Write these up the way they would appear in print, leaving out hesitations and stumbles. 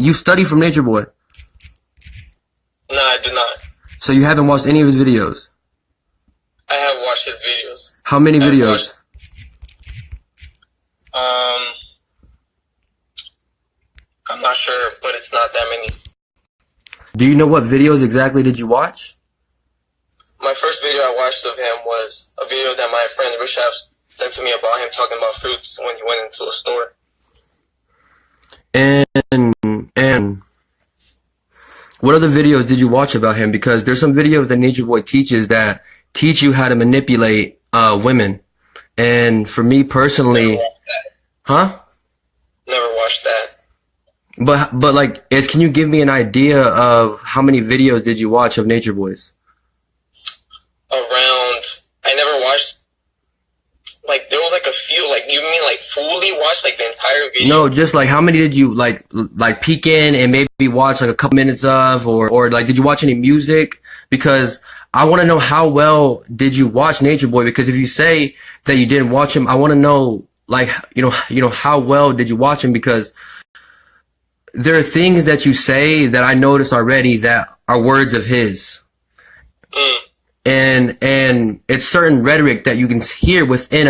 you study from Natureboy? No, I do not. So you haven't watched any of his videos? I have watched his videos. How many videos? I'm not sure, but it's not that many. Do you know what videos exactly did you watch? My first video I watched of him was a video that my friend Rishabh sent to me about him talking about fruits when he went into a store. And what other videos did you watch about him? Because there's some videos that Natureboy teaches that teach you how to manipulate women. And for me personally, huh? Never watched that. But like, can you give me an idea of how many videos did you watch of Natureboy's? I never watched, like, there was like a few, like, you mean like fully watched like the entire video? No, just like how many did you like peek in and maybe watch like a couple minutes of, or like did you watch any music? Because I want to know how well did you watch Natureboy, because if you say that you didn't watch him, I want to know, like, you know, how well did you watch him, because there are things that you say that I noticed already that are words of his. And it's certain rhetoric that you can hear within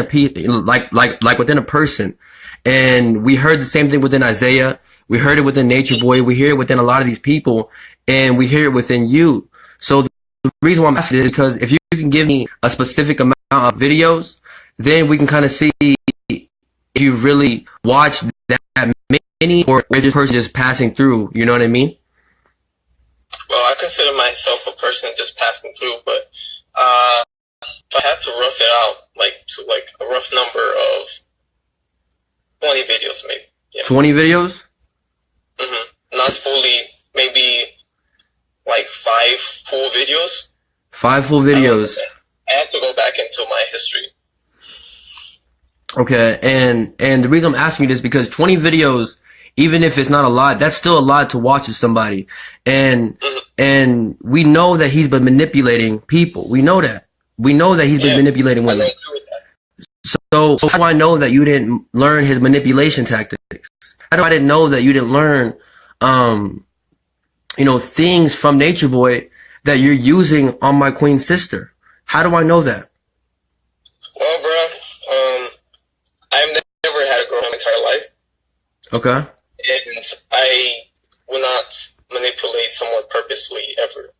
like within a person. And we heard the same thing within Isaiah. We heard it within Natureboy. We hear it within a lot of these people, and we hear it within you. So the reason why I'm asking is because if you can give me a specific amount of videos, then we can kind of see if you really watched that many, or if this person just passing through. You know what I mean? Well, I consider myself a person just passing through, but if I have to rough it out, like to like a rough number of 20 videos, maybe. Yeah. 20 videos? Not fully, maybe like 5 full videos. 5 full videos. I have to go back into my history. Okay, and the reason I'm asking you this because 20 videos, even if it's not a lot, that's still a lot to watch with somebody. And we know that he's been manipulating people. We know that. We know that he's been manipulating women. So how do I know that you didn't learn his manipulation tactics? How do I didn't know that you didn't learn, things from Natureboy that you're using on my queen sister? How do I know that? Well, bro, I've never had a girl in my entire life. Okay. And I will not manipulate someone purposely ever.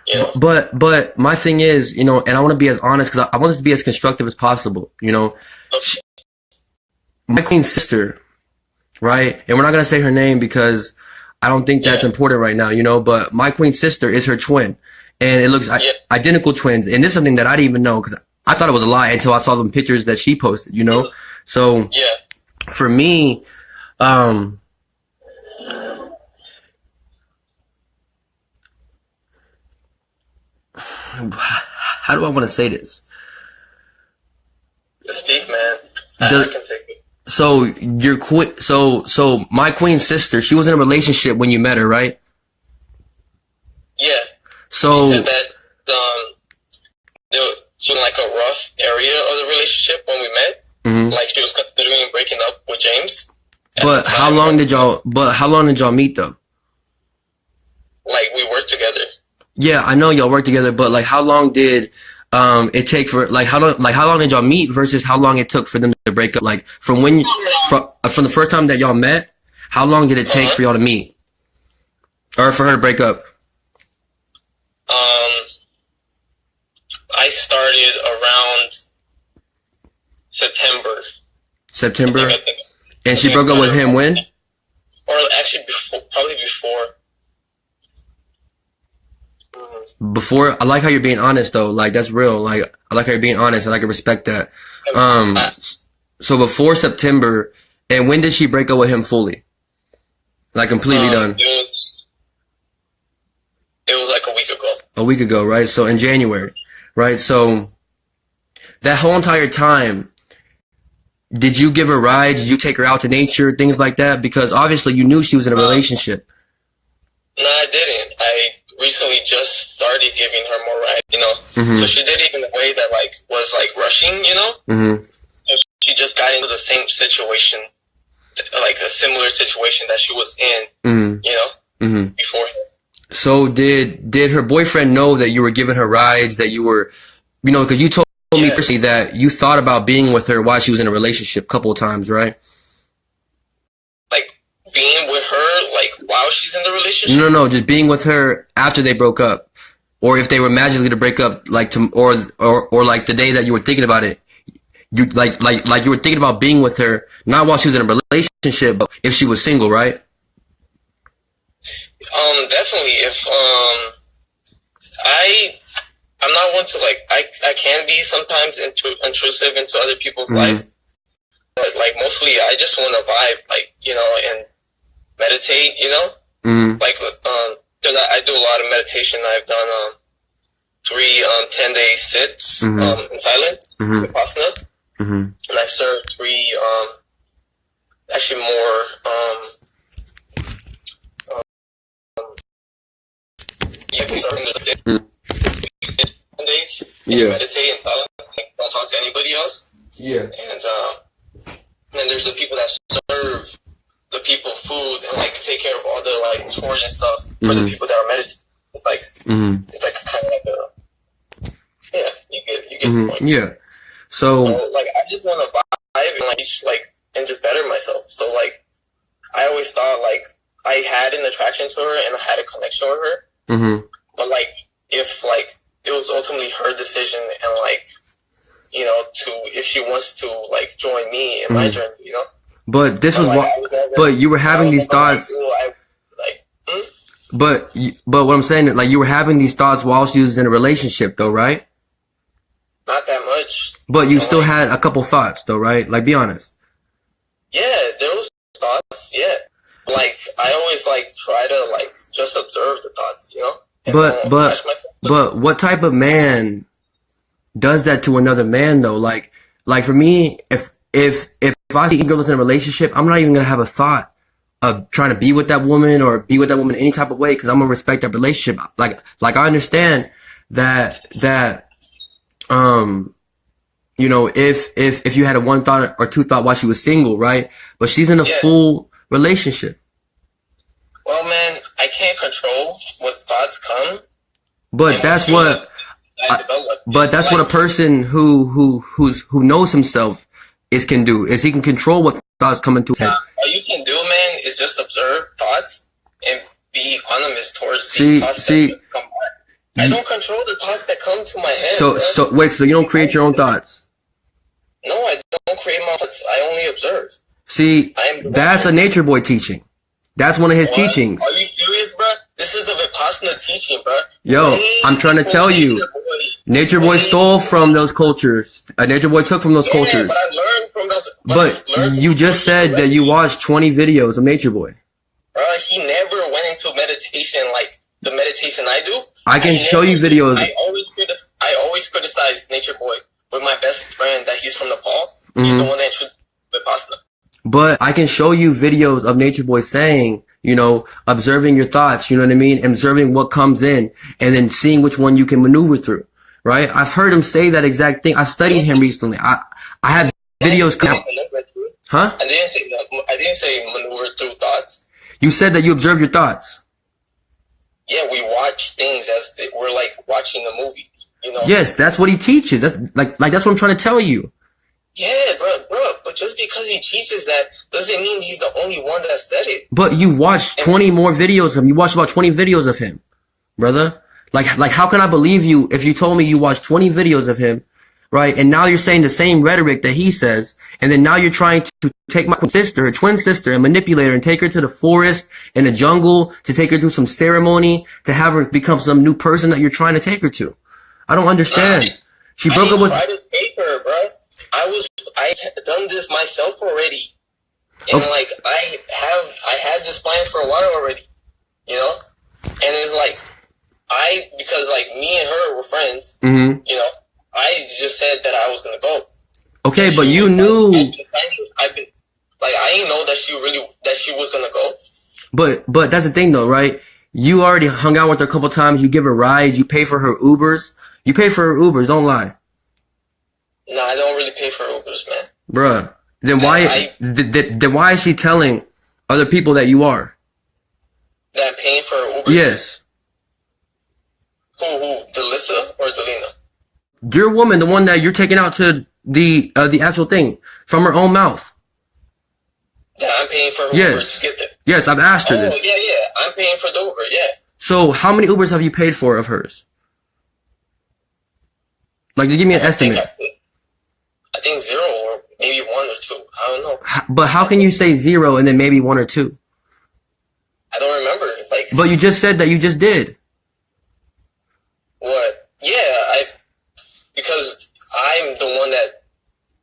You know? But my thing is, and I want to be as honest because I want this to be as constructive as possible. My queen sister, right? And we're not gonna say her name because I don't think that's important right now. But my queen sister is her twin, and it looks identical twins. And this is something that I didn't even know because I thought it was a lie until I saw them pictures that she posted. So for me, how do I want to say this? Speak, man. I can take it. So so my queen sister, she was in a relationship when you met her, right? Yeah. So you said that she was in like a rough area of the relationship when we met. Like she was considering breaking up with James. But how long did y'all meet though? Like we worked together. Yeah, I know y'all worked together, but like how long did it take for how long did y'all meet versus how long it took for them to break up? Like from the first time that y'all met, how long did it take for y'all to meet? Or for her to break up? I started around September. I think. And she broke up with him when? Or actually probably before. Before? I like how you're being honest though. Like that's real. Like I like how you're being honest and I can respect that. So before September, and when did she break up with him fully? Like completely done? It was like a week ago. A week ago, right? So in January, right? So that whole entire time, did you give her rides? Did you take her out to nature? Things like that? Because obviously you knew she was in a relationship. No, I didn't. I recently just started giving her more rides, So she did it in a way that was rushing, So she just got into the same situation like a similar situation that she was in, you know, before. So did her boyfriend know that you were giving her rides, that you were, you know, because you told me personally that you thought about being with her while she was in a relationship a couple of times, right? Like being with her, like while she's in the relationship? No, just being with her after they broke up, or if they were magically to break up, like or like the day that you were thinking about it, you like you were thinking about being with her, not while she was in a relationship, but if she was single, right? Definitely. If I'm not one to like I can be sometimes intrusive into other people's life, but like mostly I just want to vibe, like, you know, and meditate, you know, like I do a lot of meditation. I've done 3 10-day sits in silence, vipassana, and I've served 3 actually more you can start in the 10 days and meditate in silence, like, don't talk to anybody else. Yeah. And then there's the people that serve the people food and like take care of all the like chores and stuff for the people that are meditating. It's like it's like kind of like a you get the point. Yeah. So like I just want to vibe and like and just better myself. So like I always thought like I had an attraction to her and I had a connection with her. But like if like it was ultimately her decision and like, you know, if she wants to like join me in my journey, you know. But this was what. But you were having these thoughts. But what I'm saying is, like, you were having these thoughts while she was in a relationship, though, right? Not that much. But you still had a couple thoughts, though, right? Like, be honest. Yeah, there was thoughts. Yeah, like I always like try to like just observe the thoughts, you know. But what type of man does that to another man, though? Like for me, if I see a girl that's in a relationship, I'm not even gonna have a thought of trying to be with that woman or be with that woman any type of way, because I'm gonna respect that relationship. Like I understand that you know, if you had a 1 thought or 2 thought while she was single, right? But she's in a full relationship. Well, man, I can't control what thoughts come. But that's what. But that's what a person who knows himself can do. Is he can control what thoughts come into his head. All you can do, man, is just observe thoughts and be equanimous towards these thoughts that come. I don't control the thoughts that come to my head. So wait, so you don't create your own thoughts? No, I don't create my thoughts. I only observe. See, that's a Natureboy teaching. That's one of his teachings. Are you serious, bro? This is a Vipassana teaching, bro. Yo, I'm trying to tell you. Natureboy stole from those cultures. Natureboy took from those cultures. But I learned from those. But you just said that you watched 20 videos of Natureboy. He never went into meditation like the meditation I do. I can show you videos. I always criticize Natureboy with my best friend that he's from Nepal. He's the one that introduced Vipassana. But I can show you videos of Natureboy saying, you know, observing your thoughts, you know what I mean? Observing what comes in and then seeing which one you can maneuver through, right? I've heard him say that exact thing. I've studied him recently. I have videos come. Huh? I didn't say maneuver through thoughts. You said that you observe your thoughts. Yeah, we watch things as we're like watching a movie, you know? Yes, that's what he teaches. That's like that's what I'm trying to tell you. Yeah, bro, but just because he teaches that doesn't mean he's the only one that said it. But you watched 20 more videos of him. You watched about 20 videos of him, brother. Like how can I believe you if you told me you watched 20 videos of him, right? And now you're saying the same rhetoric that he says, and then now you're trying to take my sister, her twin sister, and manipulate her and take her to the forest and the jungle to take her through some ceremony to have her become some new person that you're trying to take her to. I don't understand. She broke up with. I didn't take her, bro. I done this myself already, and like I had this plan for a while already, you know. And it's like because like me and her were friends, you know. I just said that I was gonna go. Okay, but you knew. I didn't know that she was gonna go. But that's the thing though, right? You already hung out with her a couple times. You give her rides. You pay for her Ubers. You pay for her Ubers. Don't lie. No, I don't really pay for Ubers, man. Bruh, Then why is she telling other people that you are? That I'm paying for her Ubers? Yes. Who? Delissa or Delina? Your woman, the one that you're taking out to the actual thing from her own mouth. That I'm paying for her Yes. Uber to get there. Yes, I've asked her this. Oh, yeah. I'm paying for the Uber, yeah. So how many Ubers have you paid for of hers? Like, just give me an estimate. I think 0 or maybe 1 or 2. I don't know. But how can you say 0 and then maybe 1 or 2? I don't remember. Like, But you just said that you just did. what? Yeah, because I'm the one that,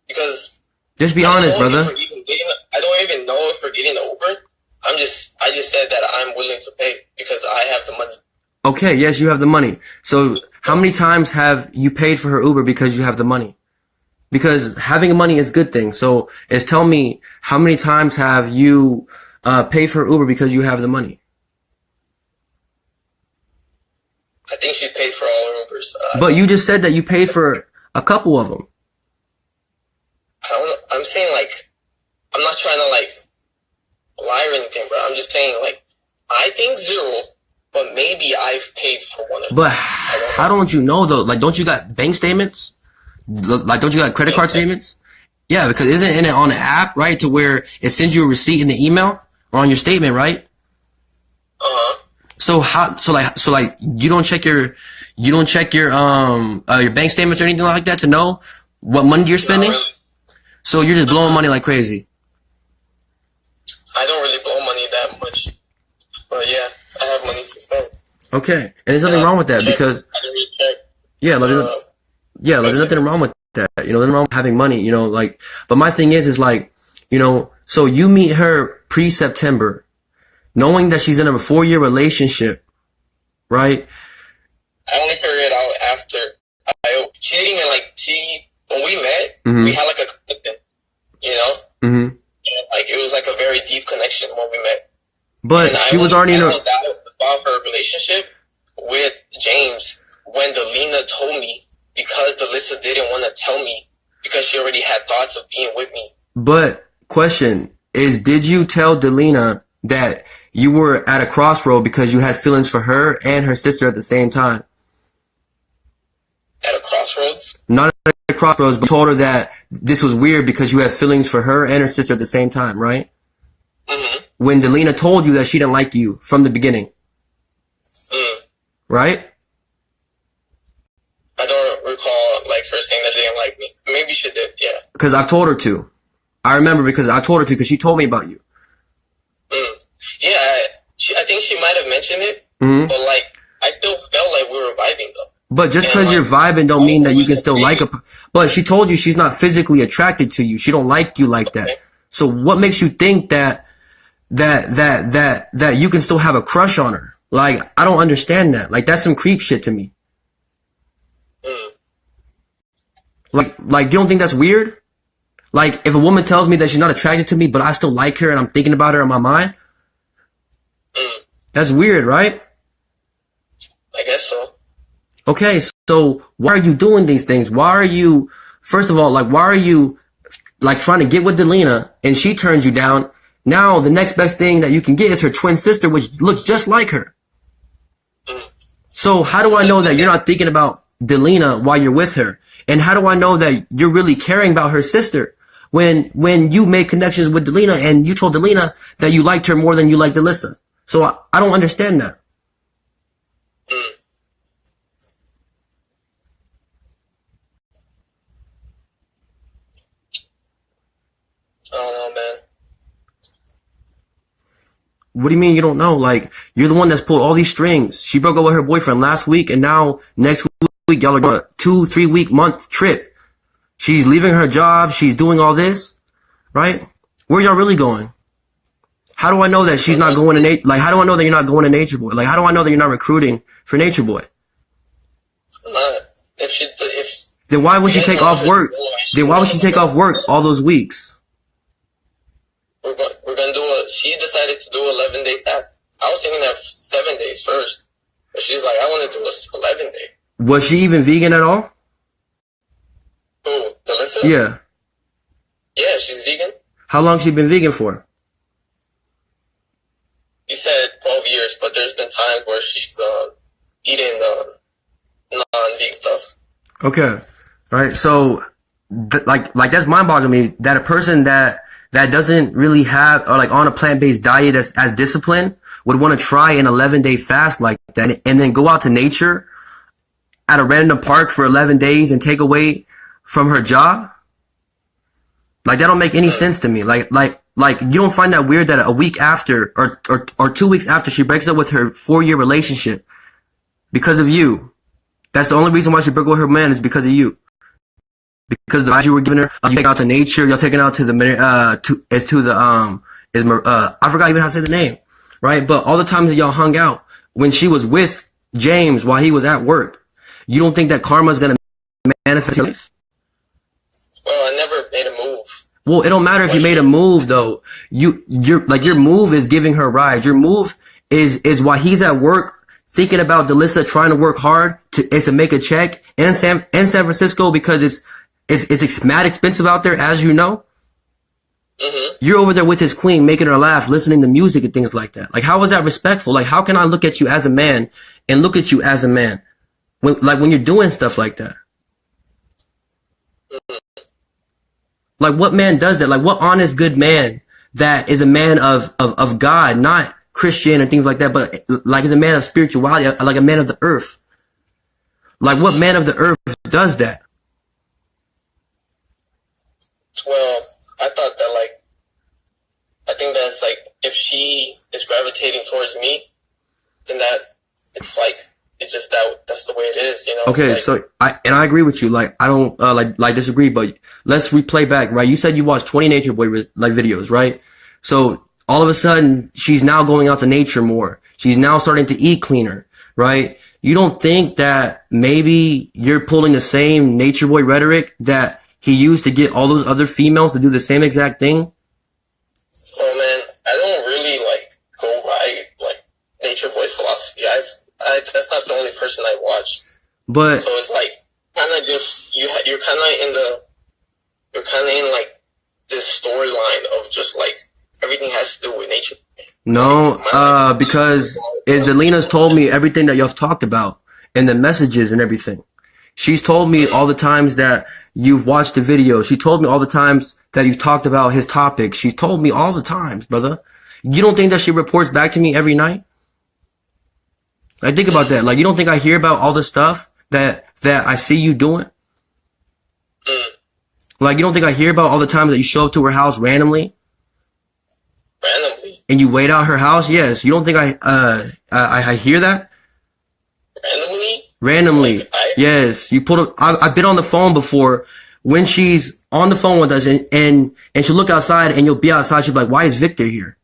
because Just be honest, brother. I don't even know if we're getting the Uber. I just said that I'm willing to pay because I have the money. Okay, yes, you have the money. So how many times have you paid for her Uber because you have the money? Because having money is a good thing. So tell me, how many times have you paid for her Uber because you have the money? I think she paid for all her Ubers. But you just said that you paid for a couple of them. I don't know. I'm saying, like, I'm not trying to, like, lie or anything, bro. I'm just saying, like, I think 0, but maybe I've paid for one of them. But how don't you know, though? Like, don't you got bank statements? Like, don't you got credit card statements? Yeah, because isn't it on the app, right, to where it sends you a receipt in the email or on your statement, right? So you don't check your bank statements or anything like that to know what money you're spending? Really. So you're just blowing money like crazy. I don't really blow money that much, but yeah, I have money to spend. Okay, and there's nothing wrong with that because there's nothing wrong with that. You know, nothing wrong with having money. You know, like, but my thing is like, you know, so you meet her pre-September, knowing that she's in a 4-year relationship, right? I only figured it out after she didn't even when we met, we had like a connection, you know? Mm-hmm. Like it was like a very deep connection when we met. But she was already in a about her relationship with James when Delina told me because Delissa didn't want to tell me because she already had thoughts of being with me. But question is, did you tell Delina that you were at a crossroad because you had feelings for her and her sister at the same time? At a crossroads? Not at a crossroads, but told her that this was weird because you had feelings for her and her sister at the same time, right? Mm-hmm. When Delina told you that she didn't like you from the beginning. Right? I don't recall like her saying that she didn't like me. Maybe she did, yeah. Because I've told her to. I remember because I told her to because she told me about you. Yeah, I think she might have mentioned it, but like I still felt like we were vibing though. But just because you're vibing don't mean that you can still like her. But she told you she's not physically attracted to you. She don't like you like that. So what makes you think that you can still have a crush on her? Like, I don't understand that. Like, that's some creep shit to me. Like, you don't think that's weird? Like, if a woman tells me that she's not attracted to me, but I still like her and I'm thinking about her in my mind, that's weird, right? I guess so. Okay, so why are you doing these things? Why are you, first of all, like, why are you, like, trying to get with Delina and she turns you down? Now, the next best thing that you can get is her twin sister, which looks just like her. So how do I know that you're not thinking about Delina while you're with her? And how do I know that you're really caring about her sister when you made connections with Delina and you told Delina that you liked her more than you liked Delissa? So I don't understand that. I don't know, man. What do you mean you don't know? Like, you're the one that's pulled all these strings. She broke up with her boyfriend last week, and now next week y'all are going on a 2-3 week month trip. She's leaving her job. She's doing all this, right? Where y'all really going? How do I know that she's not going to like? How do I know that you're not going to Natureboy? Like, how do I know that you're not recruiting for Natureboy? Then why would she take off work? Then why would she take off work all those weeks? We're gonna she decided to do 11-day fast. I was thinking of 7 days first, but she's like, I want to do a 11-day. Was she even vegan at all? Who, Delissa? Yeah. Yeah, she's vegan. How long she been vegan for? You said 12 years, but there's been times where she's eating non-vegan stuff. Okay. Right. So, like that's mind-boggling to me that a person that doesn't really have, or like on a plant-based diet that's as disciplined would want to try an 11-day fast like that and then go out to nature at a random park for 11 days and take away from her job. Like that don't make any sense to me. Like you don't find that weird that a week after or 2 weeks after she breaks up with her 4-year relationship because of you. That's the only reason why she broke up with her man is because of you. Because the advice you were giving her, you take out to nature, you're taking out to the I forgot even how to say the name, right? But all the times that y'all hung out when she was with James while he was at work, you don't think that karma is gonna manifest in your life? Well, I never made a move. Well, it don't matter if you made a move though. Your move is giving her rides. Your move is while he's at work thinking about Delissa trying to work hard to make a check in San Francisco because it's mad expensive out there, as you know. Mm-hmm. You're over there with his queen, making her laugh, listening to music and things like that. Like, how is that respectful? Like, how can I look at you as a man and look at you as a man when you're doing stuff like that? Mm-hmm. Like, what man does that? Like, what honest, good man that is a man of God, not Christian and things like that, but like is a man of spirituality, like a man of the earth. Like, what man of the earth does that? Well, I thought that, like, I think that's, like, if she is gravitating towards me, then it's just that's the way it is, you know? Okay, like, so I agree with you. Like, I don't, like disagree, but let's replay back, right? You said you watched 20 Natureboy, like, videos, right? So, all of a sudden, she's now going out to nature more. She's now starting to eat cleaner, right? You don't think that maybe you're pulling the same Natureboy rhetoric that he used to get all those other females to do the same exact thing? Oh man, I don't really go by Natureboy's philosophy. That's not the only person I watched. But so it's kind of just you're kind of in this storyline of just everything has to do with nature. no, because as Delina's told me everything that y'all talked about and the messages and everything. She's told me all the times that you've watched the video. She told me all the times that you've talked about his topics. She's told me all the times, brother. You don't think that she reports back to me every night? Like, think about that. Like, you don't think I hear about all the stuff that I see you doing? Like, you don't think I hear about all the times that you show up to her house randomly? Randomly? And you wait out her house? Yes. You don't think I hear that? Randomly? Randomly. Yes. You pulled up. I've been on the phone before when she's on the phone with us and she'll look outside and you'll be outside. She'll be like, why is Victor here?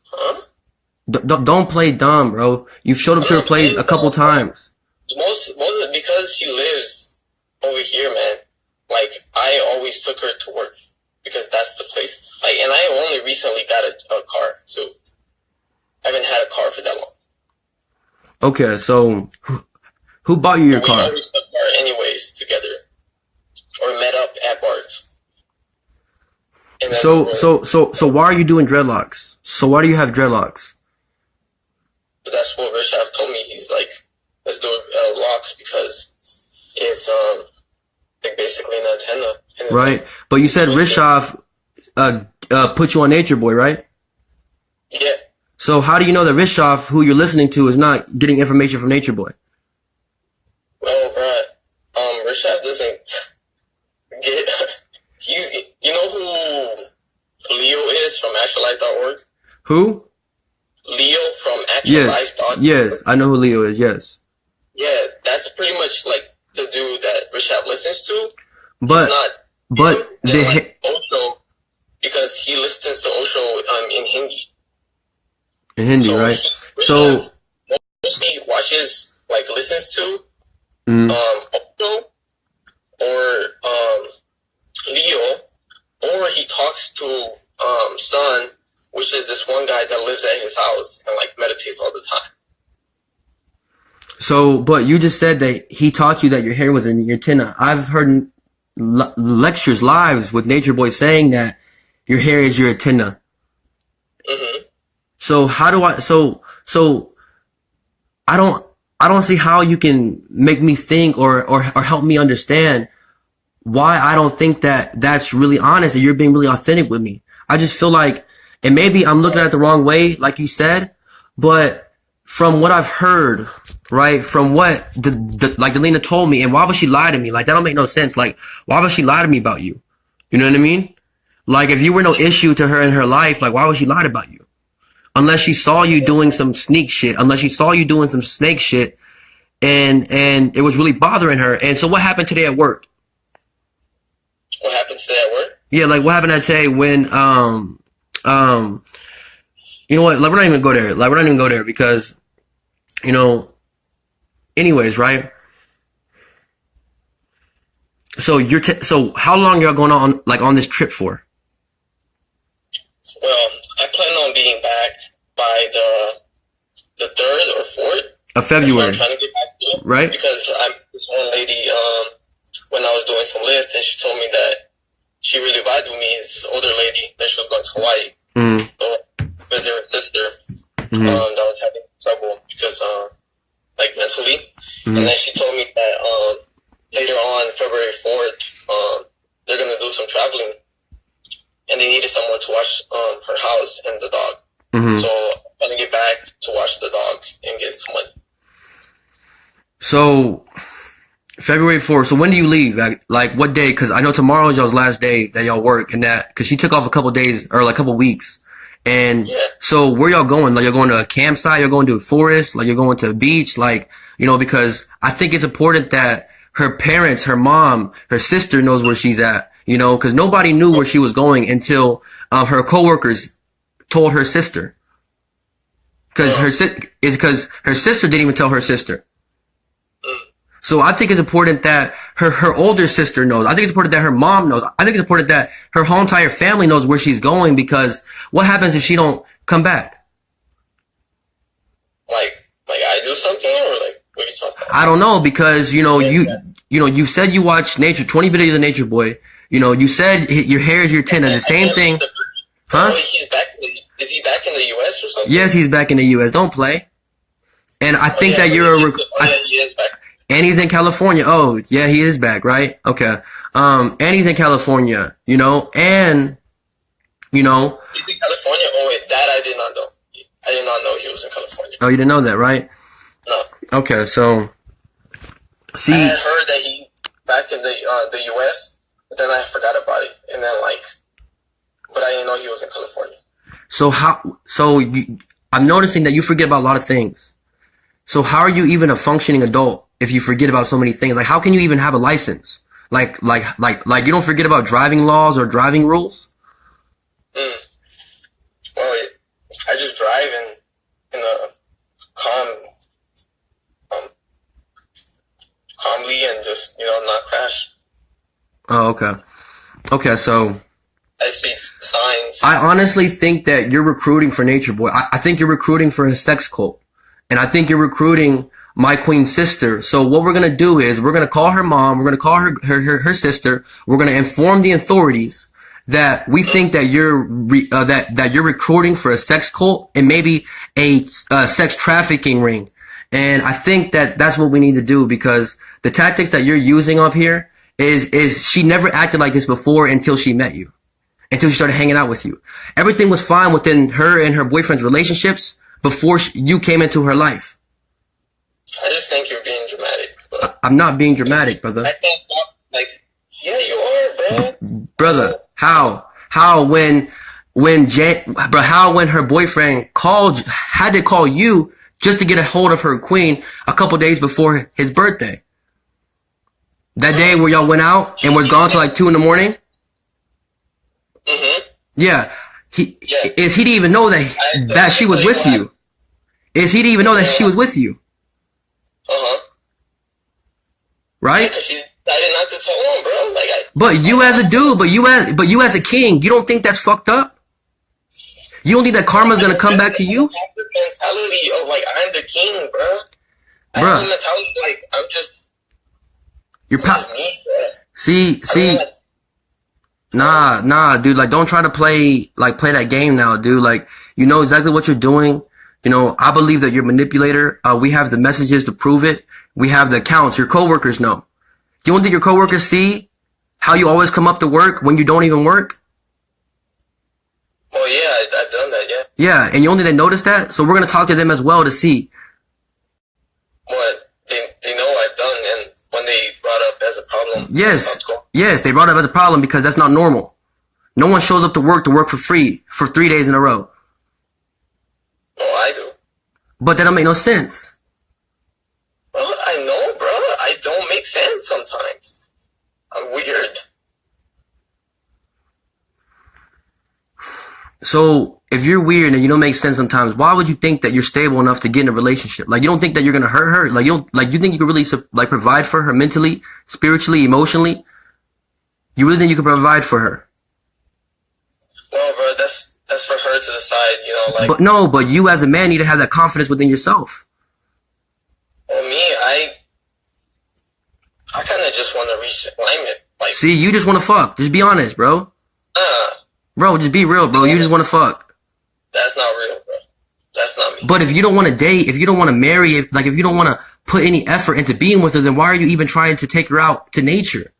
Huh? Don't play dumb, bro. You've showed up to her place a couple times. Most because he lives over here, man. I always took her to work because that's the place. And I only recently got a car too. I haven't had a car for that long. Okay, so who bought you your car? We always took car anyways together, or met up at Bart's. So why are you doing dreadlocks? So why do you have dreadlocks? That's what Rishav told me. He's like, let's do locks because it's basically an antenna. Right, but you said Rishav put you on Natureboy, right? Yeah. So how do you know that Rishav, who you're listening to, is not getting information from Natureboy? Well, bruh, Rishav doesn't get. You know who Leo is from Actualize.org? Who? Leo from Actualize.org. Yes, I know who Leo is. Yes. Yeah, that's pretty much the dude that Rishav listens to. But Osho, because he listens to Osho in Hindi. In Hindi, so right? So he watches listens to Osho or Leo, or he talks to Sun, which is this one guy that lives at his house and meditates all the time. So, but you just said that he taught you that your hair was in your antenna. I've heard lectures, lives with Natureboy saying that your hair is your antenna. Mm-hmm. So how do I? So I don't see how you can make me think or help me understand why I don't think that that's really honest and you're being really authentic with me. I just feel like, and maybe I'm looking at it the wrong way, like you said, but from what I've heard, right, from what like Delina told me, and why would she lie to me? Like, that don't make no sense. Like, why would she lie to me about you? You know what I mean? Like, if you were no issue to her in her life, like, why would she lie about you? Unless she saw you doing some sneak shit, unless she saw you doing some snake shit, and it was really bothering her. And so what happened today at work? What happened today at work? Yeah, like what happened today when you know what? Like, we're not even gonna go there. Like, we're not even gonna go there because, you know, anyways, right? So so how long y'all going on like on this trip for? Well, I plan on being back by the 3rd or 4th Of February. I'm trying to get back to, right? Because I'm this one lady. When I was doing some lifts, and she told me that she really vibed with me. This older lady that she was going to Hawaii. Mm-hmm. So visit her sister. Mm-hmm. That was having trouble because like mentally. Mm-hmm. And then she told me that later on February 4th, they're gonna do some traveling, and they needed someone to watch her house and the dog. Mm-hmm. So I'm gonna get back to watch the dog and get some money. So February 4th. So when do you leave? Like what day? Because I know tomorrow is y'all's last day that y'all work, and that because she took off a couple days or like a couple weeks. And yeah. So where y'all going? Like, you're going to a campsite? You're going to a forest? Like, you're going to a beach? Like, you know, because I think it's important that her parents, her mom, her sister knows where she's at. You know, because nobody knew where she was going until her coworkers told her sister. Because her sister didn't even tell her sister. So I think it's important that her older sister knows. I think it's important that her mom knows. I think it's important that her whole entire family knows where she's going, because what happens if she don't come back? Like I do something, or like what are you talking about? I don't know, because you said you watched 20 videos of Natureboy. You know, you said your hair is your antenna. The same thing. Huh? He's back. Is he back in the U.S. or something? Yes, he's back in the U.S. Don't play. And I think that you're he is back. And he's in California. Oh, yeah, he is back, right? Okay. And he's in California, you know, and, you know. He's in California? Oh, wait, that I did not know. I did not know he was in California. Oh, you didn't know that, right? No. Okay, so, see. I had heard that he back in the U.S., but then I forgot about it. And then, but I didn't know he was in California. I'm noticing that you forget about a lot of things. So how are you even a functioning adult if you forget about so many things? Like, how can you even have a license? Like you don't forget about driving laws or driving rules? Well, I just drive in a calmly and just, not crash. Oh, okay. Okay, so I see signs. I honestly think that you're recruiting for Natureboy. I think you're recruiting for his sex cult. And I think you're recruiting my queen's sister. So what we're going to do is we're going to call her mom. We're going to call her sister. We're going to inform the authorities that we think that you're that you're recruiting for a sex cult and maybe a sex trafficking ring. And I think that that's what we need to do, because the tactics that you're using up here is she never acted like this before until she met you, until she started hanging out with you. Everything was fine within her and her boyfriend's relationships before you came into her life. I just think you're being dramatic. But I'm not being dramatic, brother. I can't yeah, you are, bro. Brother, how when her boyfriend had to call you just to get a hold of her queen a couple days before his birthday? That day where y'all went out and was gone till like 2 a.m. Mm-hmm. Yeah. He didn't even know that she was with you. He didn't even know that she was with you. Right? Yeah, I did not to tell him, bro. But you as a dude, but you as a king, you don't think that's fucked up? You don't think that karma's gonna come back to you? I have the mentality of I'm the king, bro. I have the mentality I'm just. You're me, bro. See, nah, dude. Like, don't try to play that game now, dude. Like, you know exactly what you're doing. You know, I believe that you're a manipulator. We have the messages to prove it. We have the accounts. Your coworkers know. You don't think your coworkers see how you always come up to work when you don't even work? Well, yeah, I've done that, yeah. Yeah, and you only didn't notice that? So we're going to talk to them as well to see. What they know I've done, and when they brought up as a problem. Yes, they brought it up as a problem because that's not normal. No one shows up to work for free for 3 days in a row. Oh, I do. But that don't make no sense. Well, I know, bro. I don't make sense sometimes. I'm weird. So if you're weird and you don't make sense sometimes, why would you think that you're stable enough to get in a relationship? Like, you don't think that you're gonna hurt her? Like, you think you can really provide for her mentally, spiritually, emotionally? You really think you can provide for her? Well, bro, that's for her to decide. You know, like. But you as a man need to have that confidence within yourself. Well, me, I kind of just want to reach alignment. Like, see, you just want to fuck. Just be honest, bro. Bro, just be real, bro. You just want to fuck. That's not real, bro. That's not me. But if you don't want to date, if you don't want to marry, if you don't want to put any effort into being with her, then why are you even trying to take her out to nature?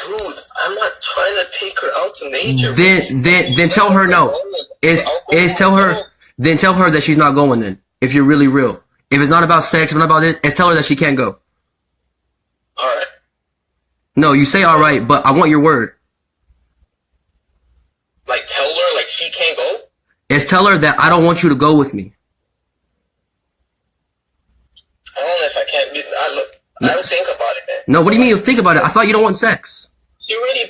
Dude, I'm not trying to take her out to nature. Then tell her no. Then tell her that she's not going then. If you're really real. If it's not about sex, if it's not about it, tell her that she can't go. Alright. No, you say alright, but I want your word. Like, tell her, like, she can't go? It's tell her that I don't want you to go with me. I don't know if I can't. I don't think about it, man. No, what do you mean you think about it? I thought you don't want sex. She already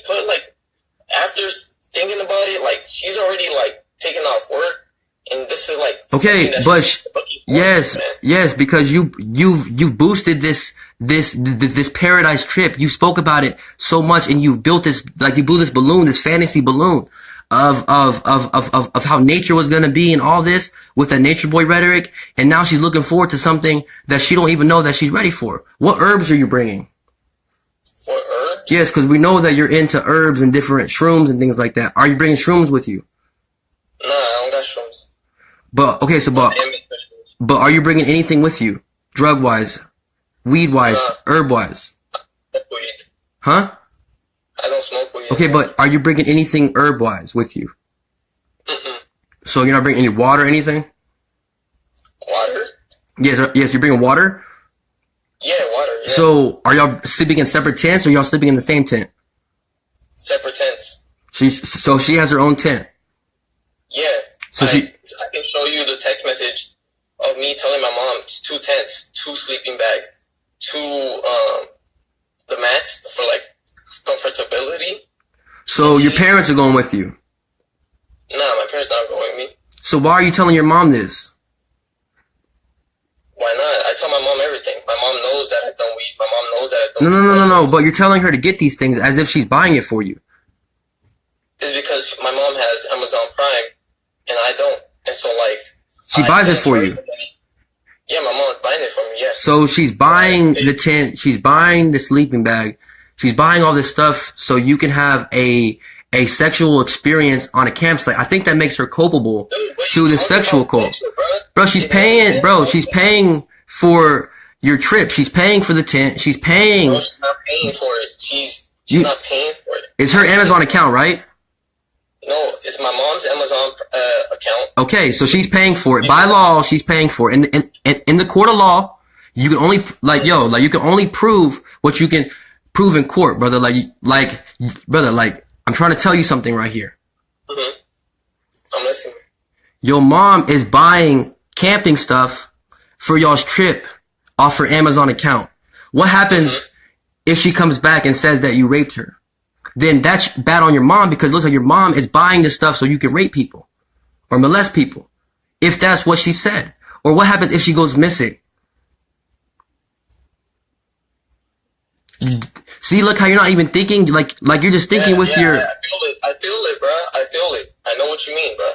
put, like, after thinking about it, like, she's already, like, taken off work. And this is, like, okay, but yes, because you've boosted this paradise trip. You spoke about it so much, and you built this, like, you blew this balloon, this fantasy balloon of how nature was gonna be and all this with that nature boy rhetoric. And now she's looking forward to something that she don't even know that she's ready for. What herbs are you bringing? What herbs? Yes, because we know that you're into herbs and different shrooms and things like that. Are you bringing shrooms with you? No, I don't got shrooms. But okay, so but are you bringing anything with you, drug wise, weed wise, herb wise? Weed. Huh? I don't smoke weed. Okay, but are you bringing anything herb wise with you? So you're not bringing any water, anything? Water? Yes, you're bringing water. Yeah, water. Yeah. So are y'all sleeping in separate tents, or y'all sleeping in the same tent? Separate tents. So she has her own tent. Yeah. So I can show you the text message of me telling my mom it's 2 tents, 2 sleeping bags, 2 the mats for like comfortability. So your parents are going with you? Nah, my parents not going with me. So why are you telling your mom this? Why not? I tell my mom everything. My mom knows that I don't weed. My mom knows that I don't. No. But you're telling her to get these things as if she's buying it for you. It's because my mom has Amazon Prime and I don't, and so like she buys it for you. Yeah, my mom's buying it for me. Yeah. So she's buying the tent. She's buying the sleeping bag. She's buying all this stuff so you can have a sexual experience on a campsite. I think that makes her culpable to the sexual cult. Bro, she's paying. Bro, she's paying for your trip. She's paying for the tent. She's paying. Bro, she's not paying for it. She's not paying for it. It's her Amazon account, right? No, it's my mom's Amazon account. Okay, so she's paying for it. By law, she's paying for it. In the court of law, you can only, you can only prove what you can prove in court, brother. Brother, I'm trying to tell you something right here. Mm-hmm. I'm listening. Your mom is buying camping stuff for y'all's trip off her Amazon account. What happens if she comes back and says that you raped her? Then that's bad on your mom because it looks like your mom is buying this stuff so you can rape people or molest people. If that's what she said. Or what happens if she goes missing? See, look how you're not even thinking, like you're just thinking with your... I feel it, bro. I feel it. I know what you mean, bro.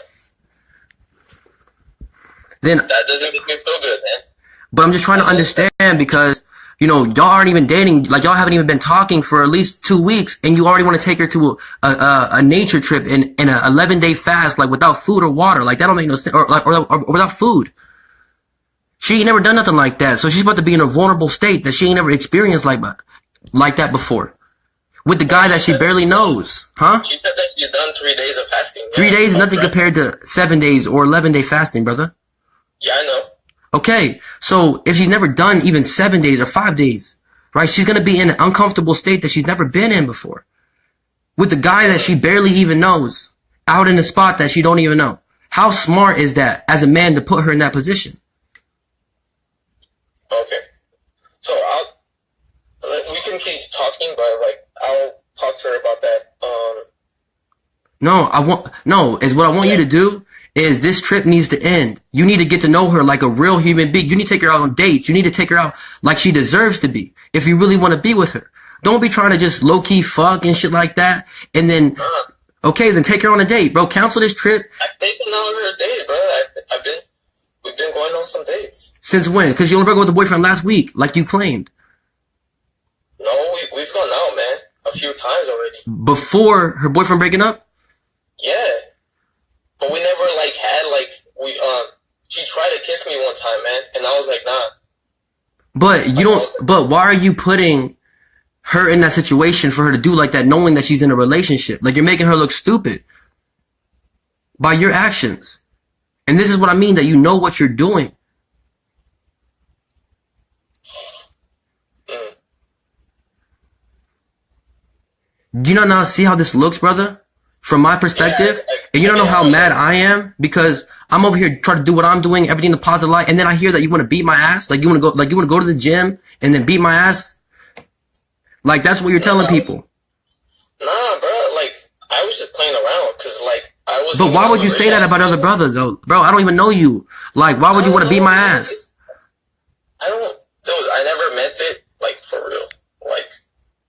Then... That doesn't make me feel good, man. But I'm just trying to understand because, You know, y'all aren't even dating. Like, y'all haven't even been talking for at least 2 weeks, and you already want to take her to a nature trip in an 11-day fast, like without food or water. Like, that don't make no sense. Or without food. She ain't never done nothing like that. So she's about to be in a vulnerable state that she ain't never experienced like that before. With the guy that she barely knows. Huh? She said that she's done 3 days of fasting. 3 days is nothing compared to 7 days or 11-day fasting, brother. Yeah, I know. Okay, so if she's never done even 7 days or 5 days, right, she's going to be in an uncomfortable state that she's never been in before. With the guy that she barely even knows, out in a spot that she don't even know. How smart is that as a man to put her in that position? Okay. So we can keep talking, but like I'll talk to her about that. What I want you to do is this trip needs to end. You need to get to know her like a real human being. You need to take her out on dates. You need to take her out like she deserves to be if you really want to be with her. Don't be trying to just low-key fuck and shit like that. And then, okay, then take her on a date, bro. Cancel this trip. I've taken her a date, bro. We've been going on some dates. Since when? Because you only broke up with a boyfriend last week, like you claimed. No, we've gone out, man. A few times already. Before her boyfriend breaking up? Yeah. But we never like had like she tried to kiss me one time, man, and I was like, nah. But why are you putting her in that situation for her to do like that, knowing that she's in a relationship? Like, you're making her look stupid by your actions. And this is what I mean, that you know what you're doing. Do you not now see how this looks, brother? From my perspective, and you don't know how mad I am because I'm over here trying to do what I'm doing, everything in the positive light, and then I hear that you want to beat my ass, like you want to go to the gym and then beat my ass. Like, that's what you're telling people. Nah, bro. Like, I was just playing around because like I was. But why would you say that about other brothers, though, bro? I don't even know you. Like, why would you want to beat my ass? Dude, I never meant it. Like, for real. Like.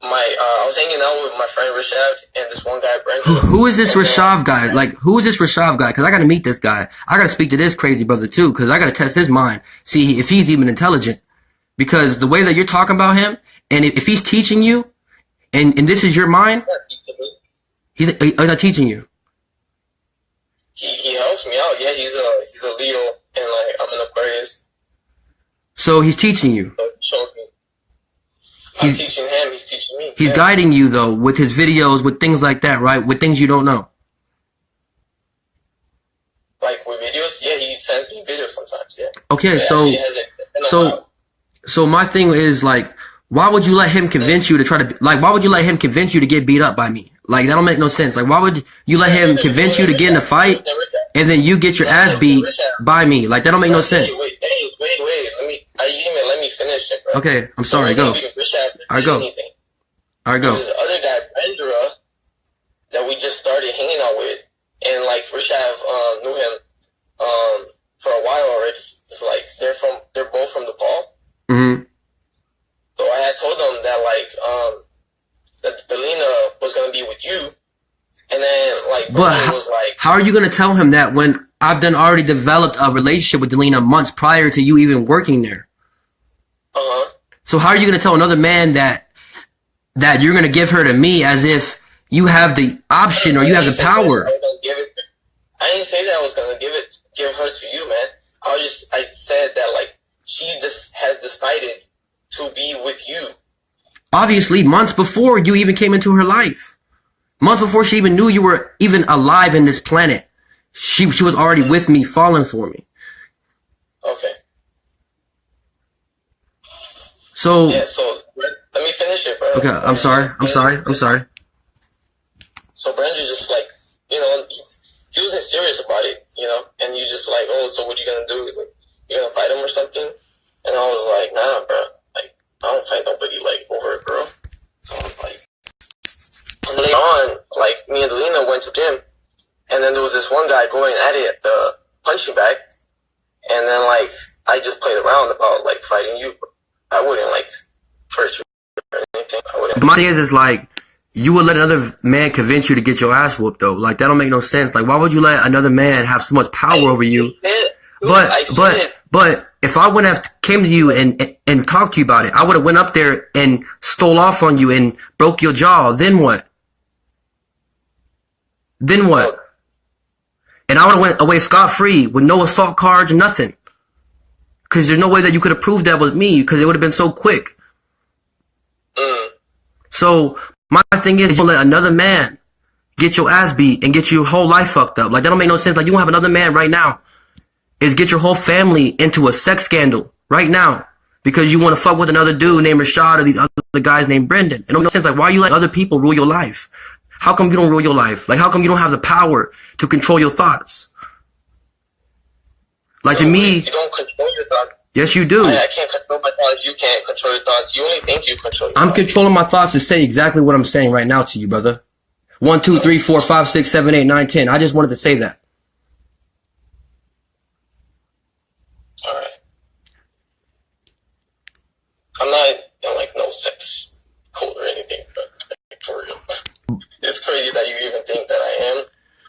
I was hanging out with my friend Rishav and this one guy, Brendan. Who is this Rishav guy? Like, who is this Rishav guy? Because I got to meet this guy. I got to speak to this crazy brother, too, because I got to test his mind, see if he's even intelligent. Because the way that you're talking about him, and if he's teaching you, and this is your mind, he's not teaching you. He helps me out. Yeah, he's a Leo, and like I'm an Aquarius. So he's teaching you. I'm teaching him, he's teaching me. He's guiding you, though, with his videos, with things like that, right? With things you don't know. Like, with videos? Yeah, he sends me videos sometimes, yeah. Okay, yeah, so my thing is, like, why would you let him convince you to try to, like, why would you let him convince you to get beat up by me? Like, that don't make no sense. Like, why would you let him convince you to get in a fight, and then you get your ass beat by me? Like, that don't make no sense. Wait. Let me finish it, bro. Okay, I'm sorry, go. Alright, go. Alright, go. There's this other guy, Brendra, that we just started hanging out with, and like Rishav knew him for a while already. It's like they're both from DePaul. Mm-hmm. So I had told them that like that Delina was gonna be with you, and then like but was like, how are you gonna tell him that when I've already developed a relationship with Delina months prior to you even working there? So how are you going to tell another man that you're going to give her to me as if you have the option or you have the power? I didn't say that I was going to give her to you, man. I said that like she just has decided to be with you. Obviously, months before you even came into her life. Months before she even knew you were even alive in this planet. She was already with me, falling for me. Okay. So yeah, so let me finish it, bro. Okay, I'm sorry. So Brandon just like, you know, he wasn't serious about it, you know, and you just like, oh, so what are you gonna do? He's like, you gonna fight him or something? And I was like, nah, bro. Like, I don't fight nobody like over a girl. So I was like, and later on, like me and Delina went to gym, and then there was this one guy going at it at the punching bag, and then like I just played around about like fighting you. I wouldn't like hurt you or anything. I wouldn't. My thing is like, you would let another man convince you to get your ass whooped, though. Like, that don't make no sense. Like, why would you let another man have so much power over you? But if I wouldn't have came to you and talked to you about it, I would have went up there and stole off on you and broke your jaw. Then what? Then what? And I would have went away scot-free with no assault charge, nothing. Because there's no way that you could have proved that was me, because it would have been so quick. So my thing is, you let another man get your ass beat and get your whole life fucked up. Like, that don't make no sense. Like, you won't have another man right now is get your whole family into a sex scandal right now because you want to fuck with another dude named Rashad or these other guys named Brendan. It don't make no sense. Like, why you let other people rule your life? How come you don't rule your life? Like, how come you don't have the power to control your thoughts? Like, to me, you don't control your thoughts. Yes, you do. I can't control my thoughts. You can't control your thoughts. You only think you control your I'm thoughts. controlling my thoughts to say exactly what I'm saying right now to you, brother. 1, 2, 3, 4, 5, 6, 7, 8, 9, 10. I just wanted to say that. All right. I'm not in like no sex cult or anything, but like, for real. It's crazy that you even think that I am.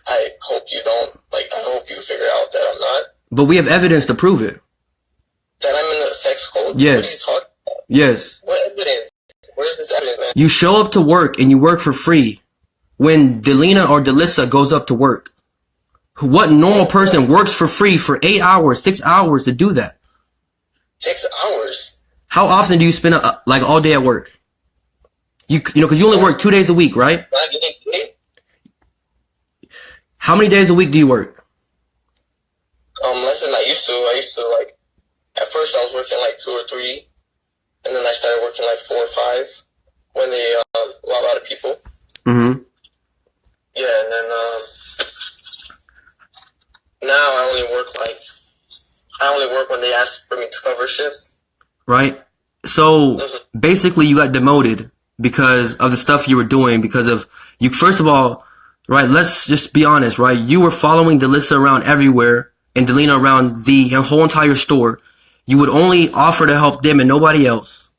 I hope you don't. Like, I hope you figure out that I'm not. But we have evidence to prove it. That I'm in a sex cult? Yes. What are you talking about? Yes. What evidence? Where's this evidence, man? You show up to work and you work for free when Delina or Delissa goes up to work. What normal person works for free for 8 hours, 6 hours to do that? 6 hours? How often do you spend like all day at work? You know, because you only work 2 days a week, right? Not getting paid? How many days a week do you work? Less than I used to. I used to, like, at first I was working like 2 or 3, and then I started working like 4 or 5 when they allow out of people. Mm-hmm. Yeah, and then now I only work when they ask for me to cover shifts. Right. So basically, you got demoted because of the stuff you were doing. Because of you, first of all, right? Let's just be honest, right? You were following Delissa around everywhere and Delina around the whole entire store. You would only offer to help them and nobody else,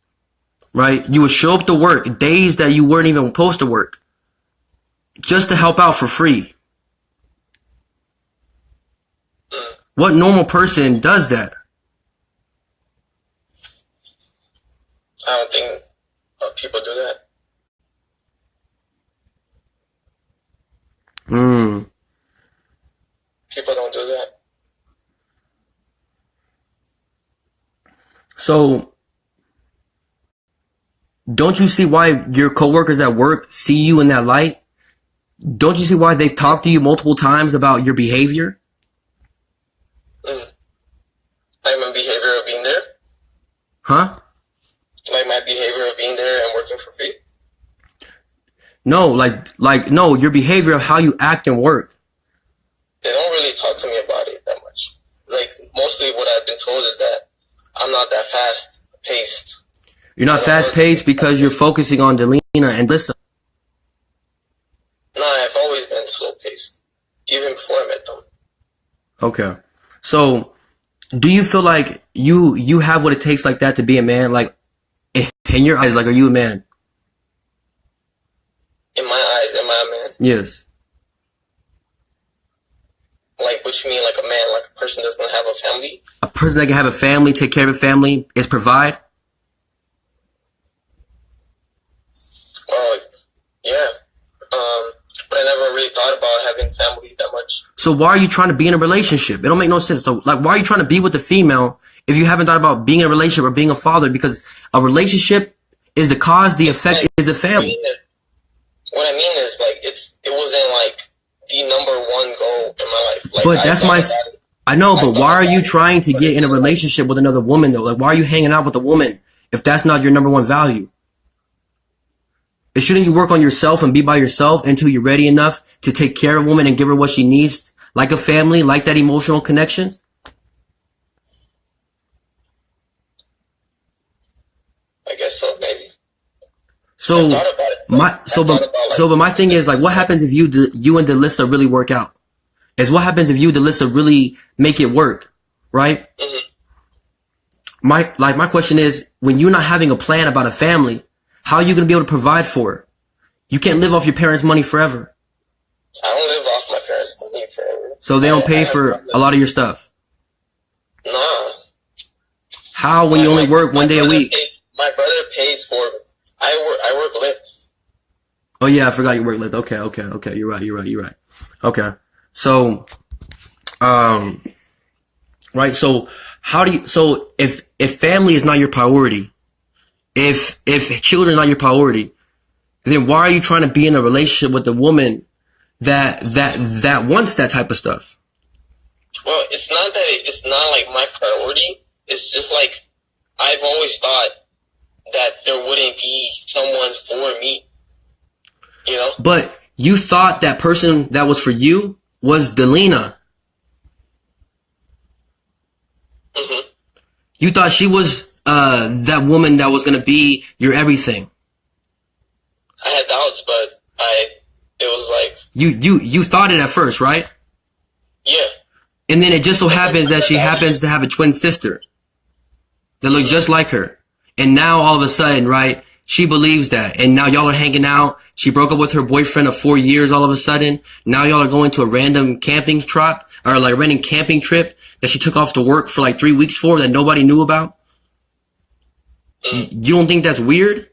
right? You would show up to work days that you weren't even supposed to work just to help out for free. What normal person does that? I don't think people do that. People don't do that. So, don't you see why your coworkers at work see you in that light? Don't you see why they've talked to you multiple times about your behavior? Like my behavior of being there? Huh? Like my behavior of being there and working for free? No, no, your behavior of how you act and work. They don't really talk to me about it that much. Like, mostly what I've been told is that I'm not that fast-paced. You're not fast-paced because you're focusing on Delina and Lissa. No, I've always been slow-paced, even before I met them. Okay. So, do you feel like you have what it takes like that to be a man? Like, in your eyes, like, are you a man? In my eyes, am I a man? Yes. Like, what you mean, like a man, like a person that's gonna have a family? A person that can have a family, take care of a family, is provide? Oh, yeah. But I never really thought about having family that much. So why are you trying to be in a relationship? It don't make no sense. So, like, why are you trying to be with a female if you haven't thought about being in a relationship or being a father? Because a relationship is the cause, the effect is a family. What I mean is, like, it wasn't, like, the #1 goal in my life. Like, but that's I know, but why are you trying to get in a relationship with another woman, though? Like, why are you hanging out with a woman if that's not your #1 value? Shouldn't you work on yourself and be by yourself until you're ready enough to take care of a woman and give her what she needs, like a family, like that emotional connection? I guess so, maybe. So, but my thing is, like, what happens if you and Delissa really work out? What happens if you and Delissa really make it work, right? Mm-hmm. My question is, when you're not having a plan about a family, how are you going to be able to provide for her? You can't live off your parents' money forever. I don't live off my parents' money forever. So they don't pay for a lot of your stuff. How when you only work one day a week? My brother pays for. I work Lyft. Oh yeah, I forgot you work Lyft. Okay. You're right. Okay. So, right. So if family is not your priority, if children are not your priority, then why are you trying to be in a relationship with a woman that wants that type of stuff? Well, it's not that it's not like my priority. It's just like I've always thought that there wouldn't be someone for me. You know? But you thought that person that was for you was Delina. Mm-hmm. You thought she was that woman that was gonna be your everything. I had doubts, but it was like you thought it at first, right? Yeah. And then it just so happens that she happens to have a twin sister that look just like her. And now all of a sudden, right, she believes that. And now y'all are hanging out. She broke up with her boyfriend of 4 years all of a sudden. Now y'all are going to a random camping trip or like random camping trip that she took off to work for like 3 weeks for that nobody knew about. You don't think that's weird,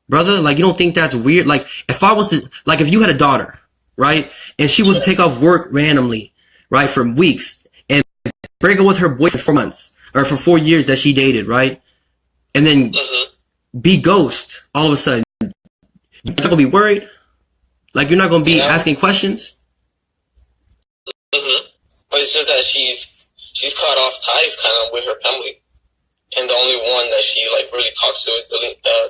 brother? Like, you don't think that's weird? Like, if you had a daughter, right, and she was to take off work randomly, right, for weeks and break up with her boyfriend for 4 months or for 4 years that she dated, right? And then be ghost all of a sudden. You're not going to be worried? Like, you're not going to be asking questions? Mm-hmm. But it's just that she's cut off ties kind of with her family. And the only one that she, like, really talks to is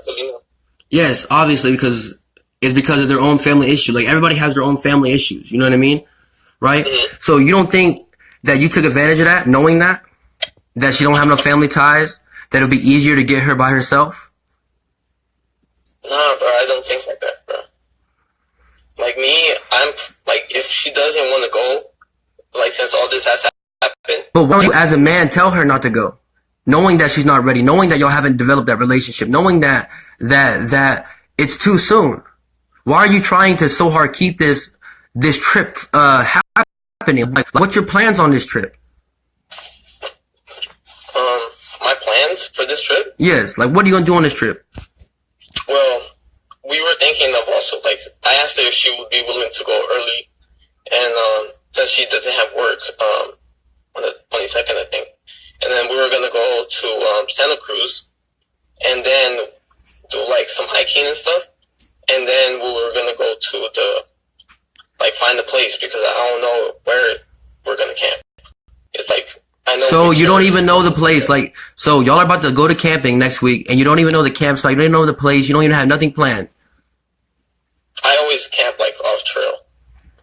Delina. Yes, obviously, because it's because of their own family issue. Like, everybody has their own family issues. You know what I mean? Right? Mm-hmm. So you don't think that you took advantage of that, knowing that she don't have no family ties, that it'll be easier to get her by herself? Nah, bro, I don't think like that, bro. Like me, I'm, like, if she doesn't want to go, like, since all this has happened. But why don't you, as a man, tell her not to go? Knowing that she's not ready, knowing that y'all haven't developed that relationship, knowing that it's too soon. Why are you trying to so hard keep this trip happening? Like, what's your plans on this trip? My plans for this trip? Yes, like, what are you gonna do on this trip? Well, we were thinking of also, like, I asked her if she would be willing to go early, and since she doesn't have work on the 22nd, I think. And then we were gonna go to Santa Cruz, and then do like some hiking and stuff. And then we were gonna go to find the place because I don't know where we're gonna camp. It's like I know. So you don't even know the place, like, so y'all are about to go to camping next week, and you don't even know the campsite, you don't even know the place, you don't even have nothing planned. I always camp like off trail.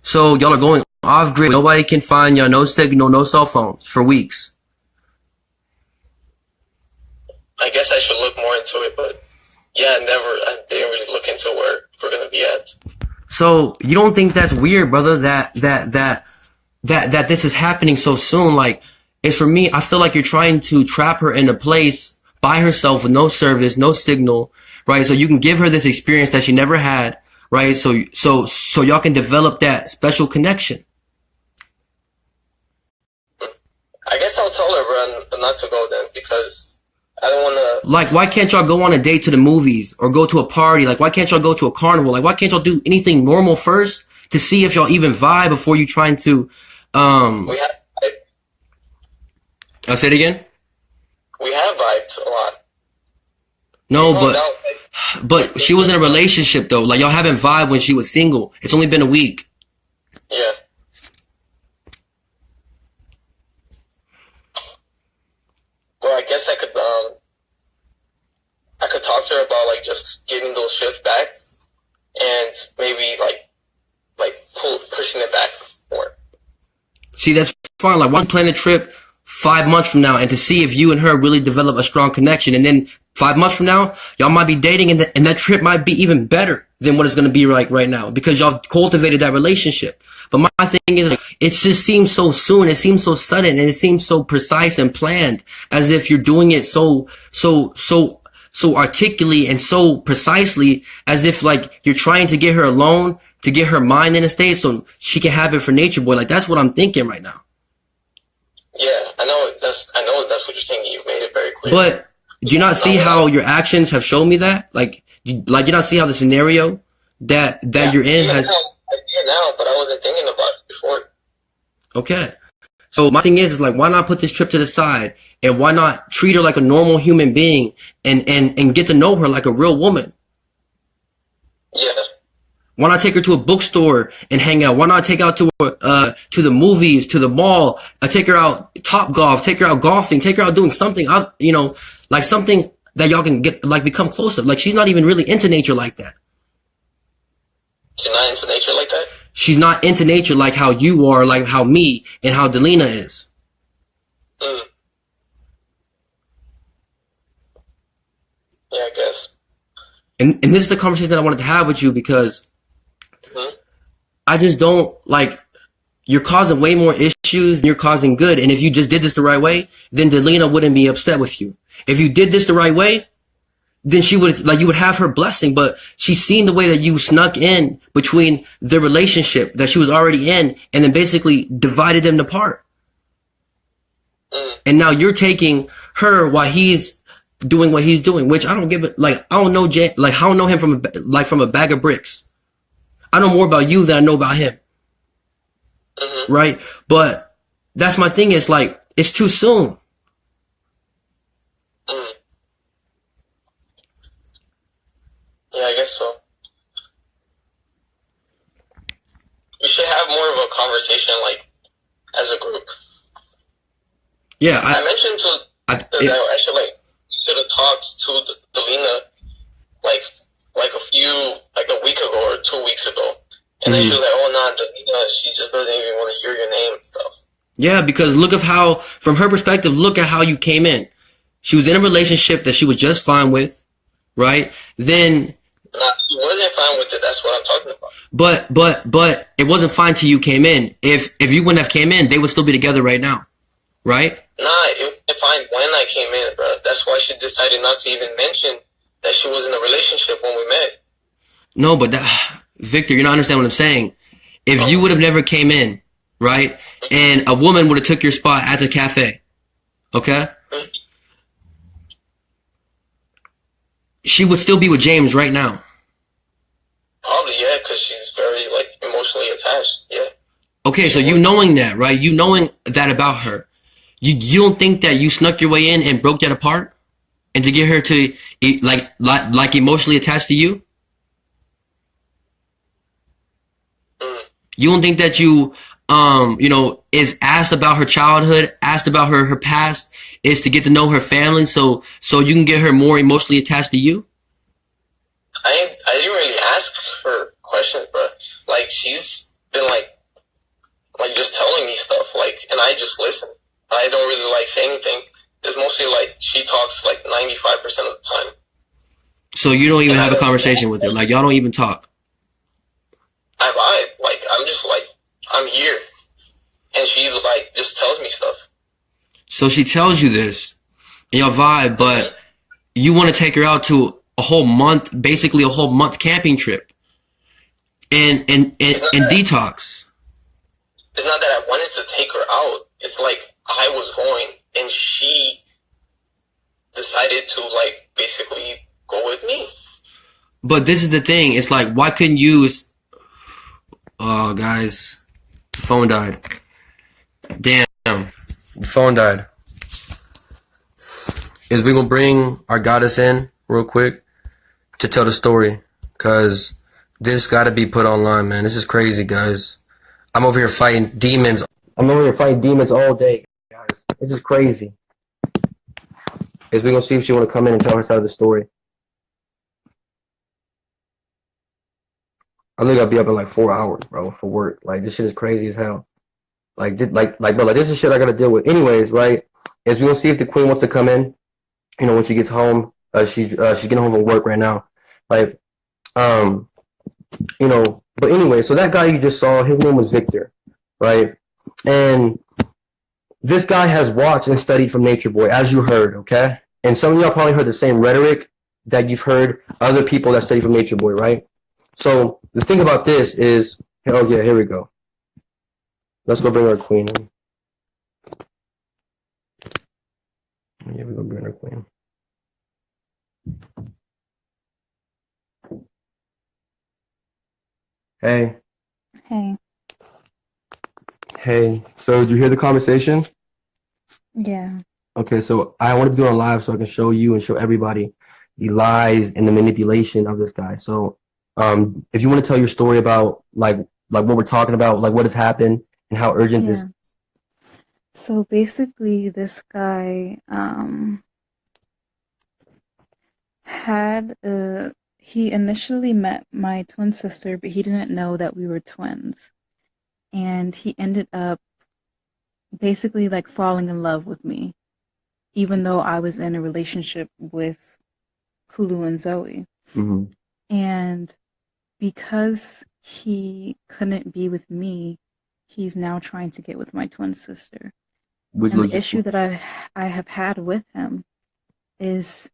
So y'all are going off grid. Nobody can find y'all, no signal, no cell phones for weeks. I guess I should look more into it, but yeah, I didn't really look into where we're gonna be at. So you don't think that's weird, brother, that this is happening so soon? Like, it's for me, I feel like you're trying to trap her in a place by herself with no service, no signal, right? So you can give her this experience that she never had, right? So y'all can develop that special connection. I guess I'll tell her, bro, not to go then, because I don't want to. Like, why can't y'all go on a date to the movies or go to a party? Like, why can't y'all go to a carnival? Like, why can't y'all do anything normal first to see if y'all even vibe before you trying to, We have. I'll say it again. We have vibed a lot. No, but she was in a relationship though. Like, y'all haven't vibed when she was single. It's only been a week. Yeah. Well, I guess I could talk to her about like just getting those shifts back, and maybe like pushing it back more. See, that's fine. Like, why plan a trip 5 months from now and to see if you and her really develop a strong connection, and then 5 months from now y'all might be dating, and that trip might be even better than what it's going to be like right now because y'all cultivated that relationship. But my thing is, it just seems so soon. It seems so sudden, and it seems so precise and planned, as if you're doing it so articulately and so precisely, as if like you're trying to get her alone, to get her mind in a state so she can have it for Natureboy. Like, that's what I'm thinking right now. Yeah, I know that's what you're saying. You made it very clear. But do you not see how your actions have shown me that? Like, you not see how the scenario that you're in has. I see it now, but I wasn't thinking about it before. Okay. So my thing is like, why not put this trip to the side and why not treat her like a normal human being and get to know her like a real woman? Yeah. Why not take her to a bookstore and hang out? Why not take her out to the movies, to the mall, take her out Top Golf, take her out golfing, take her out doing something, like something that y'all can get, like become close of. Like she's not even really into nature like that. She's not into nature like that? She's not into nature like how you are, like how me and how Delina is. Mm. Yeah, I guess. And this is the conversation that I wanted to have with you because I just don't like, you're causing way more issues than you're causing good. And if you just did this the right way, then Delina wouldn't be upset with you. If you did this the right way, then she would, like, you would have her blessing, but she's seen the way that you snuck in between the relationship that she was already in and then basically divided them apart. And now you're taking her while he's doing what he's doing, which I don't give it, like, I don't know I don't know him from a bag of bricks. I know more about you than I know about him. Right? But that's my thing, is like, it's too soon. Yeah, I guess so. We should have more of a conversation, like, as a group. Yeah, I mentioned that I should have talked to Delina, like a week ago or 2 weeks ago. And then she was like, oh, nah, Delina, she just doesn't even want to hear your name and stuff. Yeah, because look at how, from her perspective, look at how you came in. She was in a relationship that she was just fine with, right? Then... Nah, she wasn't fine with it. That's what I'm talking about. But it wasn't fine till you came in. If you wouldn't have came in, they would still be together right now, right? Nah, it was fine when I came in, bro. That's why she decided not to even mention that she was in a relationship when we met. No, but Victor, you don't understand what I'm saying. If you would have never came in, right, and a woman would have took your spot at the cafe, okay? She would still be with James right now. Probably, yeah, because she's very, like, emotionally attached, yeah. Okay, so you knowing that, right? You knowing that about her. You don't think that you snuck your way in and broke that apart? And to get her to, like emotionally attached to you? You don't think that you, is asked about her childhood, asked about her past, is to get to know her family so you can get her more emotionally attached to you? I didn't really ask her questions, but, like, she's been, like just telling me stuff, like, and I just listen. I don't really, like, say anything. It's mostly, like, she talks, like, 95% of the time. So you don't even have a conversation with her? Like, y'all don't even talk? I vibe. Like, I'm just, like, I'm here. And she, like, just tells me stuff. So she tells you this, and y'all vibe, but you want to take her out to a whole month, basically a whole month camping trip, and detox. It's not that I wanted to take her out. It's like I was going, and she decided to, like, basically go with me. But this is the thing. It's like, why couldn't you? Oh, guys, the phone died. Damn, the phone died. Is we gonna bring our goddess in real quick to tell the story, cause this gotta be put online, man. This is crazy, guys. I'm over here fighting demons. I'm over here fighting demons all day, guys. This is crazy. Is we gonna see if she wanna come in and tell her side of the story. I think I'll be up in like 4 hours, bro, for work. Like, this shit is crazy as hell. Bro, like, this is shit I gotta deal with. Anyways, right? Is we gonna see if the queen wants to come in. You know, when she gets home, she's getting home from work right now. Like, but anyway, so that guy you just saw, his name was Victor, right? And this guy has watched and studied from Natureboy, as you heard, okay? And some of y'all probably heard the same rhetoric that you've heard other people that study from Natureboy, right? So the thing about this is, oh yeah, here we go. Let's go bring our queen in. Queen. Hey, Hey, hey. So did you hear the conversation? yeah, Okay, so I want to do it on live so I can show you and show everybody the lies and the manipulation of this guy. So, if you want to tell your story about like what we're talking about, like what has happened and how urgent yeah. this. So basically, this guy had he initially met my twin sister, but he didn't know that we were twins, and he ended up basically like falling in love with me, even though I was in a relationship with Kulu and Zoe, Hmm. and because he couldn't be with me, he's now trying to get with my twin sister. Was And the legit. issue that I have had with him is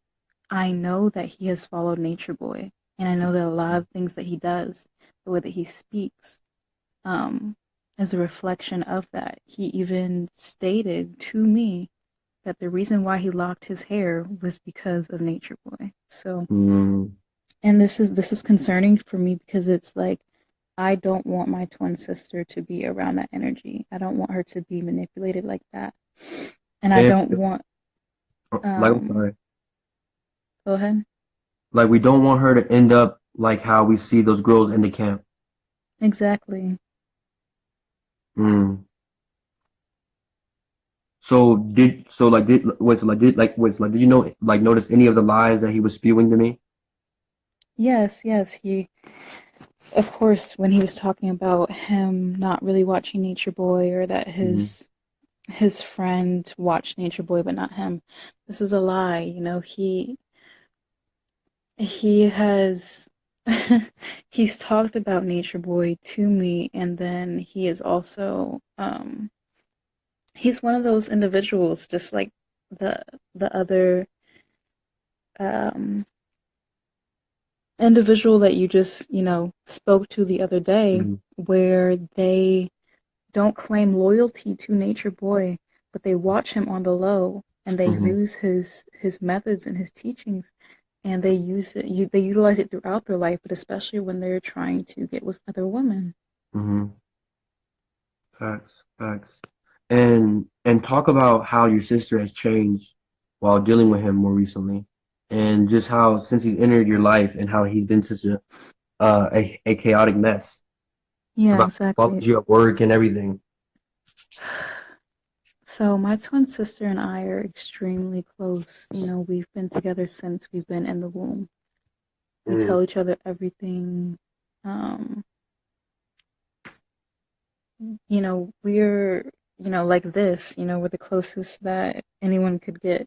I know that he has followed Natureboy, and I know that a lot of things that he does, the way that he speaks, um, is a reflection of that. He even stated to me that the reason why he locked his hair was because of Natureboy. So, Mm, and this is concerning for me because it's like I don't want my twin sister to be around that energy. I don't want her to be manipulated like that, and I and don't want like I'm um. sorry, Go ahead. like we don't want her to end up like how we see those girls in the camp. Exactly. Mm. So did you know like notice any of the lies that he was spewing to me? Yes, yes. He, of course, when he was talking about him not really watching Nature Boy or that Hmm. his friend watched Nature Boy but not him, this is a lie. He has he's talked about Nature Boy to me, and then he is also he's one of those individuals, just like the the other um individual that you just, spoke to the other day, Hmm. where they don't claim loyalty to Nature Boy, but they watch him on the low and they Hmm. use his methods and his teachings, and they use it. They utilize it throughout their life, but especially when they're trying to get with other women. Hmm. Facts, facts. And talk about how your sister has changed while dealing with him more recently, and just how since he's entered your life and how he's been such a chaotic mess Yeah, about exactly. followed you at work and everything. So my twin sister and I are extremely close. We've been together since we've been in the womb. We Mm, tell each other everything. Um, we're, like this, we're the closest that anyone could get.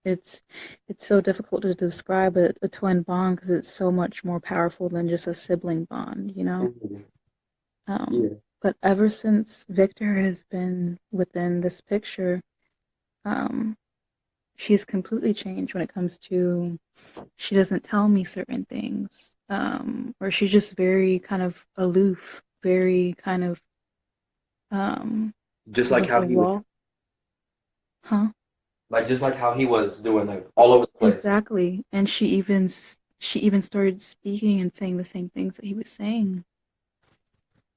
It's it's so difficult to describe a twin bond because it's so much more powerful than just a sibling bond. mhm, Um, yeah. but ever since Victor has been within this picture, um, she's completely changed when it comes to she doesn't tell me certain things, or she's just very kind of aloof, very kind of um, Just like with how a he was, wall, huh? like just like how he was doing, like all over the place. Exactly. And she even started speaking and saying the same things that he was saying.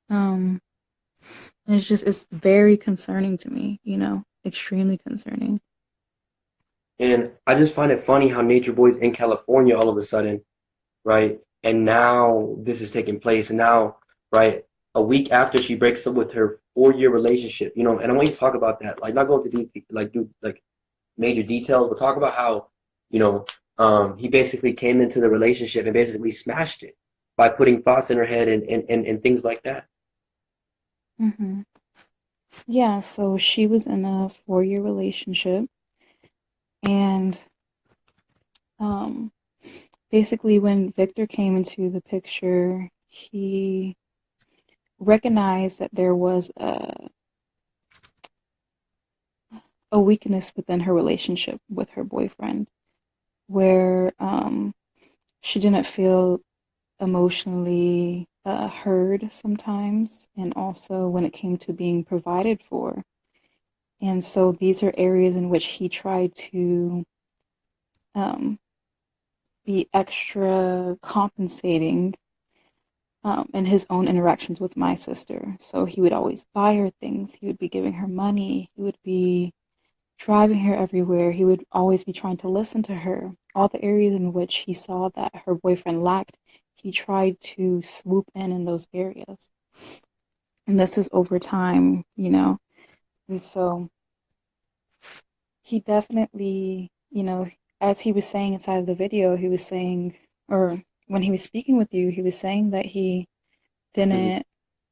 Um, and it's very concerning to me, extremely concerning. And I just find it funny how Nature Boy's in California all of a sudden, right? And now this is taking place, and now, right, a week after she breaks up with her 4-year relationship, and I want you to talk about that, like not go into deep, like do like major details, but talk about how, you know, he basically came into the relationship and basically smashed it by putting thoughts in her head and things like that. hmm Yeah, so she was in a 4-year relationship, and um, basically when Victor came into the picture, he recognized that there was a weakness within her relationship with her boyfriend, where she didn't feel emotionally heard sometimes, and also when it came to being provided for. And so these are areas in which he tried to um, be extra compensating in his own interactions with my sister. So he would always buy her things. He would be giving her money. He would be driving her everywhere. He would always be trying to listen to her. All the areas in which he saw that her boyfriend lacked, he tried to swoop in those areas. And this is over time, you know. And so he definitely, you know, as he was saying inside of the video, he was saying, or when he was speaking with you, he was saying that he Mhm. didn't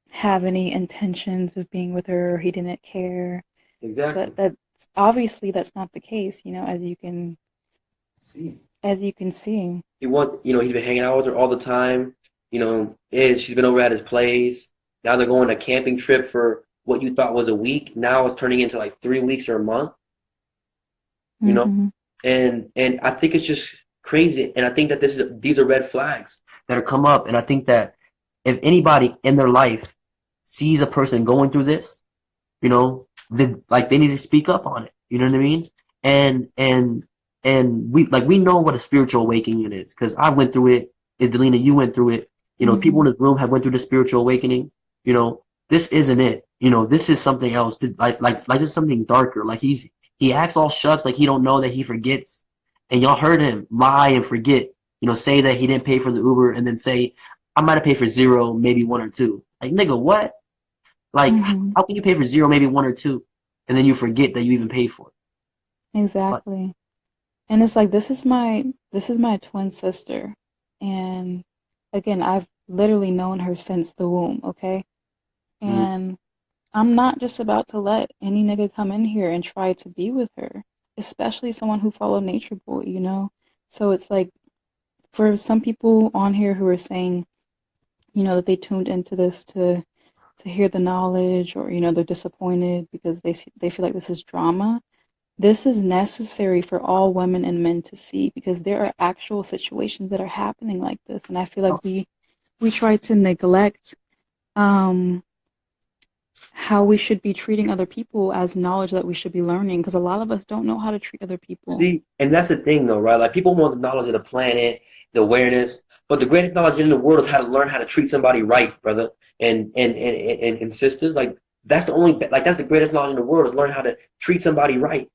have any intentions of being with her, or he didn't care. Exactly. But that's obviously that's not the case, you know, See, as you can see. he's been hanging out with her all the time. And she's been over at his place. Now they're going on a camping trip for what you thought was a week. Now it's turning into like 3 weeks or a month. You know, Mm-hmm. and I think it's just crazy. And I think that these are red flags that are come up. And I think that if anybody in their life sees a person going through this, they need to speak up on it. You know what I mean? And we know what a spiritual awakening is because I went through it. Is Delina, you went through it. People Mm-hmm. in this room have went through the spiritual awakening. This isn't it. This is something else. Like this is something darker. Like he acts all shucks, like he don't know that he forgets. And y'all heard him lie and forget. Say that he didn't pay for the Uber and then say, I might have paid for zero, maybe one or two. Like, nigga, what? Like, Mm-hmm. how can you pay for zero, maybe one or two, and then you forget that you even paid for it? But Exactly. And it's like this is my twin sister. And again, I've literally known her since the womb, okay? mm, And I'm not just about to let any nigga come in here and try to be with her, especially someone who followed Nature Boy, you know? So it's like for some people on here who are saying, that they tuned into this to hear the knowledge, or they're disappointed because they feel like this is drama. This is necessary for all women and men to see because there are actual situations that are happening like this, and I feel like we try to neglect um how we should be treating other people as knowledge that we should be learning, because a lot of us don't know how to treat other people. see, and that's the thing, though, right? Like, people want the knowledge of the planet, the awareness, but the greatest knowledge in the world is how to learn how to treat somebody right, brother, and sisters. Like, that's the greatest knowledge in the world is learn how to treat somebody right.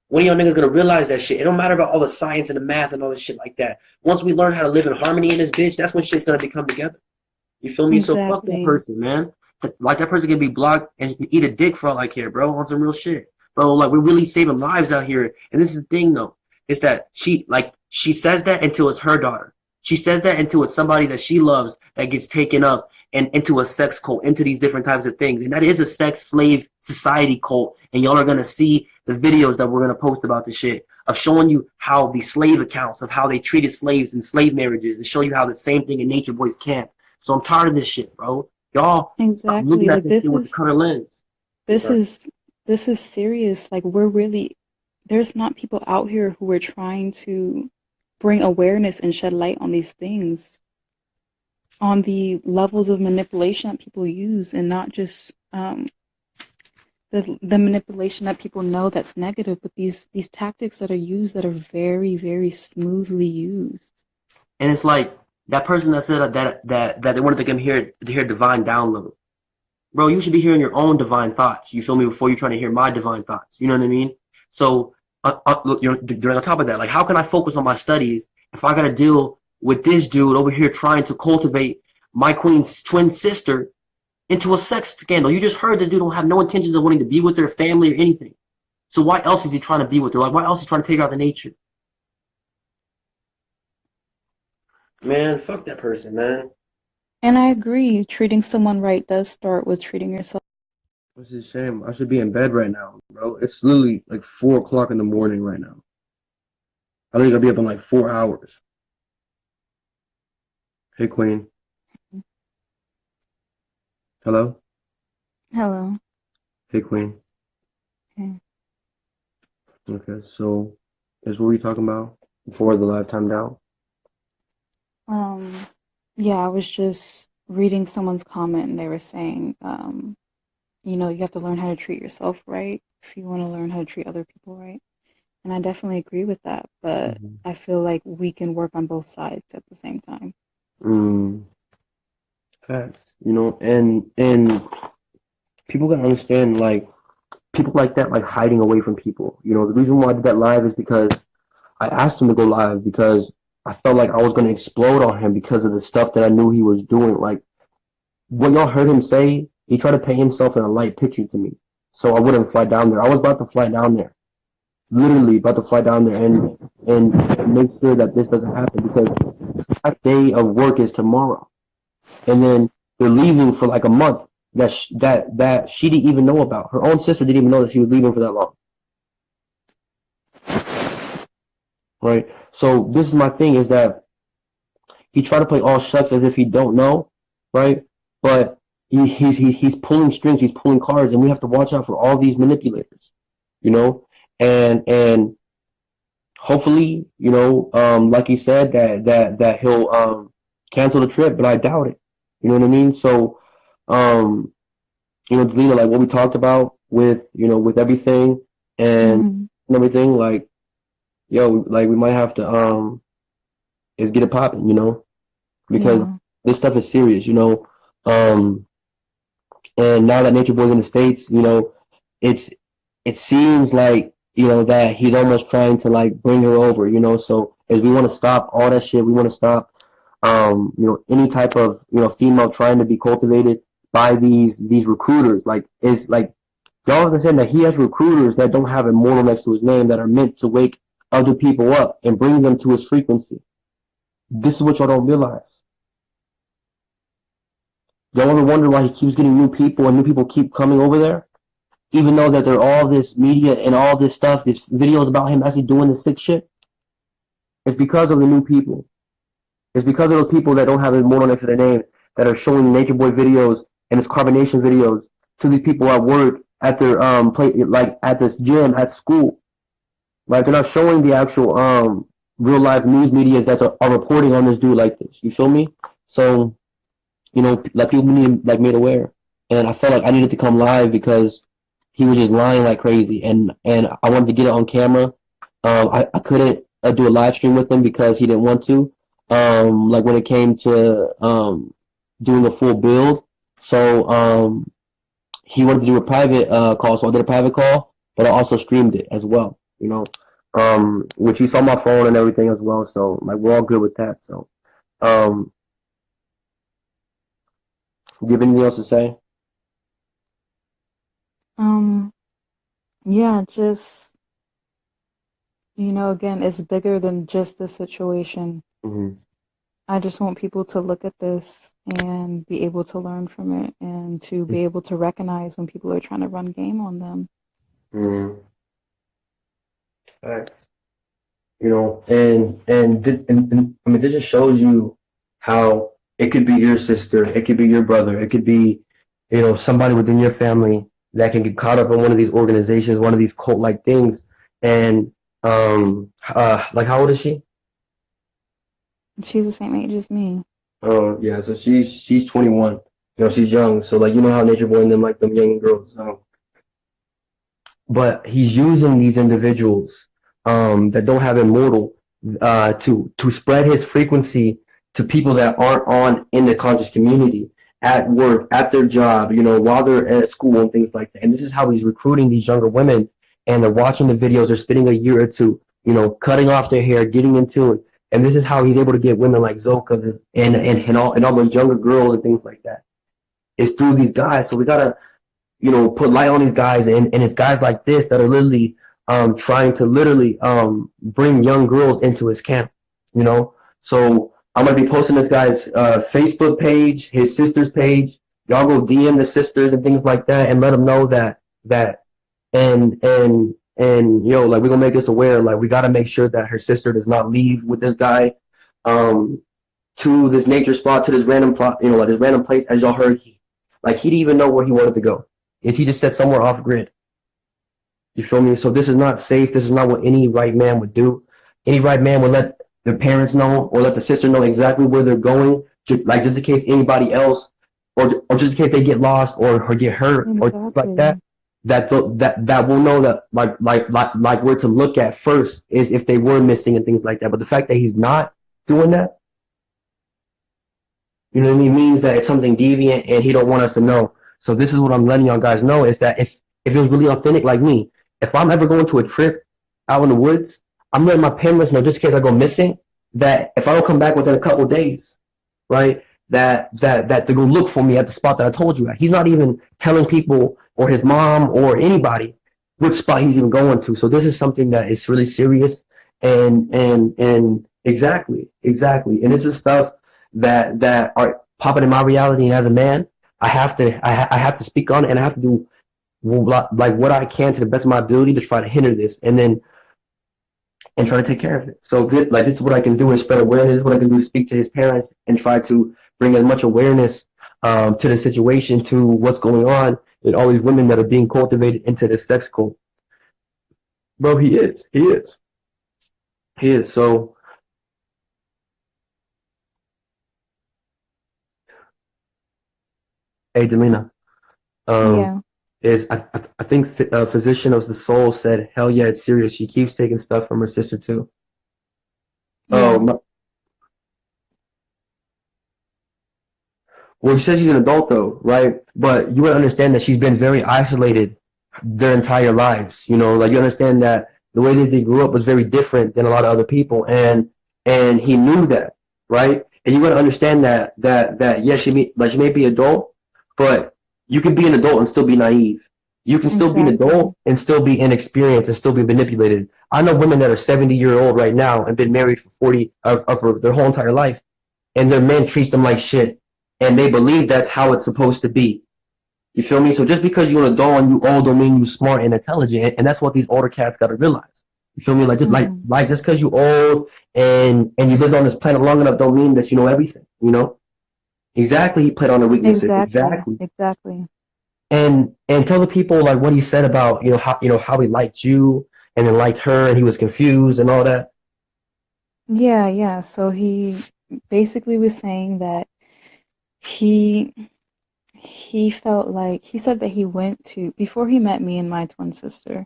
When y'all niggas gonna realize that shit? It don't matter about all the science and the math and all this shit like that. Once we learn how to live in harmony in this bitch, that's when shit's gonna become together. You feel me? So fuck that Exactly. person, man. Like, that person can be blocked and eat a dick for all I care, bro. On some real shit, bro. Like, we're really saving lives out here. And this is the thing, though, is that she says that until it's her daughter. She says that until it's somebody that she loves that gets taken up and into a sex cult, into these different types of things. And that is a sex slave society cult. And y'all are gonna see the videos that we're gonna post about the shit of showing you how the slave accounts of how they treated slaves and slave marriages, and show you how the same thing in Nature Boy's camp. So I'm tired of this shit, bro. Y'all stop looking Exactly. at Like this shit with the color lens. I'm this sorry. is this is serious. Like there's not people out here who are trying to bring awareness and shed light on these things, on the levels of manipulation that people use, and not just the manipulation that people know that's negative, but these tactics that are used that are very, very smoothly used. And it's like that person that said that they wanted to come here to hear divine download. Bro, you should be hearing your own divine thoughts. You feel me? Before you're trying to hear my divine thoughts. You know what I mean? So, look, on top of that, like, how can I focus on my studies if I got to deal with this dude over here trying to cultivate my queen's twin sister into a sex scandal? You just heard this dude don't have no intentions of wanting to be with their family or anything. So why else is he trying to be with her? Like, why else is he trying to take out the nature? Man, fuck that person, man. And I agree, treating someone right does start with treating yourself. It's a shame. I should be in bed right now, bro. It's literally like 4 o'clock in the morning right now. I think I'll be up in like 4 hours. Hey, Queen. Hello? Hello. Hey, Queen. Okay. Okay, so is what we talking about before the live timed out? Um, yeah, I was just reading someone's comment and they were saying, you have to learn how to treat yourself right if you want to learn how to treat other people right. And I definitely agree with that, but Mm-hmm. I feel like we can work on both sides at the same time. Mm, facts, and people gotta understand, like, people like that, like, hiding away from people. The reason why I did that live is because I asked him to go live because I felt like I was gonna explode on him because of the stuff that I knew he was doing. Like, what y'all heard him say, he tried to paint himself in a light picture to me, so I wouldn't fly down there. I was about to fly down there, literally about to fly down there, and make sure that this doesn't happen because that day of work is tomorrow, and then they're leaving for like a month that she didn't even know about. Her own sister didn't even know that she was leaving for that long, right? So this is my thing: is that he tried to play all shucks as if he don't know, right? But he's pulling strings, he's pulling cards, and we have to watch out for all these manipulators, you know. And hopefully, like he said, that he'll cancel the trip, but I doubt it. You know what I mean? So, Delina, like what we talked about with everything and Mm-hmm. everything, like, yo, like we might have to is get it popping, because Yeah. this stuff is serious, Um, and now that Nature Boy's in the States, it's it seems like, that he's almost trying to like bring her over, So as we want to stop all that shit, we want to stop any type of, female trying to be cultivated by these recruiters. Like it's like y'all understand that he has recruiters that don't have immortal next to his name that are meant to wake other people up and bring them to his frequency. This is what y'all don't realize. Y'all ever wonder why he keeps getting new people and new people keep coming over there? Even though that there are all this media and all this stuff, these videos about him actually doing this sick shit? It's because of the new people. It's because of those people that don't have immortal next to their name that are showing Nature Boy videos and his carbonation videos to these people at work, at their play, like at this gym, at school. Like they're not showing the actual real life news media that are reporting on this dude like this. You feel me? So, like people need like made aware. And I felt like I needed to come live because he was just lying like crazy, and I wanted to get it on camera. I couldn't do a live stream with him because he didn't want to. Like when it came to doing a full build, so he wanted to do a private call, so I did a private call, but I also streamed it as well. Which you saw my phone and everything as well. So like we're all good with that. So, do you have anything else to say? Yeah, just, again, it's bigger than just the situation. Mm-hmm. I just want people to look at this and be able to learn from it and to be able to recognize when people are trying to run game on them. Mm-hmm. Facts. And I mean, this just shows you how it could be your sister, it could be your brother, it could be, somebody within your family that can get caught up in one of these organizations, one of these cult-like things. And like, how old is she? She's the same age as me. Oh, yeah, so she's 21. She's young. So like, how Nature Boy and them like them young girls. So, but he's using these individuals that don't have immortal to spread his frequency to people that aren't on in the conscious community, at work, at their job, while they're at school and things like that. And this is how he's recruiting these younger women, and they're watching the videos, they're spending a year or two, cutting off their hair, getting into it. And this is how he's able to get women like Zoka and all those younger girls and things like that. It's through these guys. So we gotta, put light on these guys, and it's guys like this that are literally trying to literally bring young girls into his camp, So I'm gonna be posting this guy's Facebook page, his sister's page. Y'all go DM the sisters and things like that, and let them know that and like we're gonna make this aware. Like we gotta make sure that her sister does not leave with this guy to this nature spot, to this random plot, like this random place. As y'all heard, he didn't even know where he wanted to go. He just said somewhere off grid. You feel me? So this is not safe. This is not what any right man would do. Any right man would let their parents know or let the sister know exactly where they're going, just in case anybody else, or just in case they get lost or get hurt or things like that. that we'll know that like where to look at first is if they were missing and things like that. But the fact that he's not doing that, you know what I mean, means that it's something deviant and he don't want us to know. So this is what I'm letting y'all guys know is that if it was really authentic like me, if I'm ever going to a trip out in the woods, I'm letting my parents know just in case I go missing that if I don't come back within a couple of days, right, that they go look for me at the spot that I told you at. He's not even telling people or his mom or anybody which spot he's even going to. So this is something that is really serious and exactly. And this is stuff that are popping in my reality. And as a man, I have to speak on it, and I have to do like what I can to the best of my ability to try to hinder this, and try to take care of it. So this is what I can do and spread awareness. This is what I can do, speak to his parents and try to bring as much awareness to the situation, to what's going on, and all these women that are being cultivated into this sex cult. Bro, he is. So, hey, Delina, Yeah. I think Physician of the Soul said, hell yeah, it's serious. She keeps taking stuff from her sister too. Yeah. Well, you said she's an adult though, right? But you would understand that she's been very isolated their entire lives. You know, like you understand that the way that they grew up was very different than a lot of other people, and he knew that, right? And you got to understand that yes, she may be adult, but you can be an adult and still be naive. You can still be an Exactly. adult and still be inexperienced and still be manipulated. I know women that are 70-year-old right now and been married for 40 for their whole entire life, and their man treats them like shit, and they believe that's how it's supposed to be. You feel me? So just because you're an adult and you old don't mean you smart and intelligent, and that's what these older cats got to realize. You feel me? Like just Mm-hmm. like just because you old and you lived on this planet long enough don't mean that you know everything. You know exactly. He played on the weaknesses Exactly. exactly, Exactly. and tell the people like what he said about how he liked you and then liked her and he was confused and all that. Yeah, yeah. So he basically was saying that he he felt like he said that he went to before he met me and my twin sister.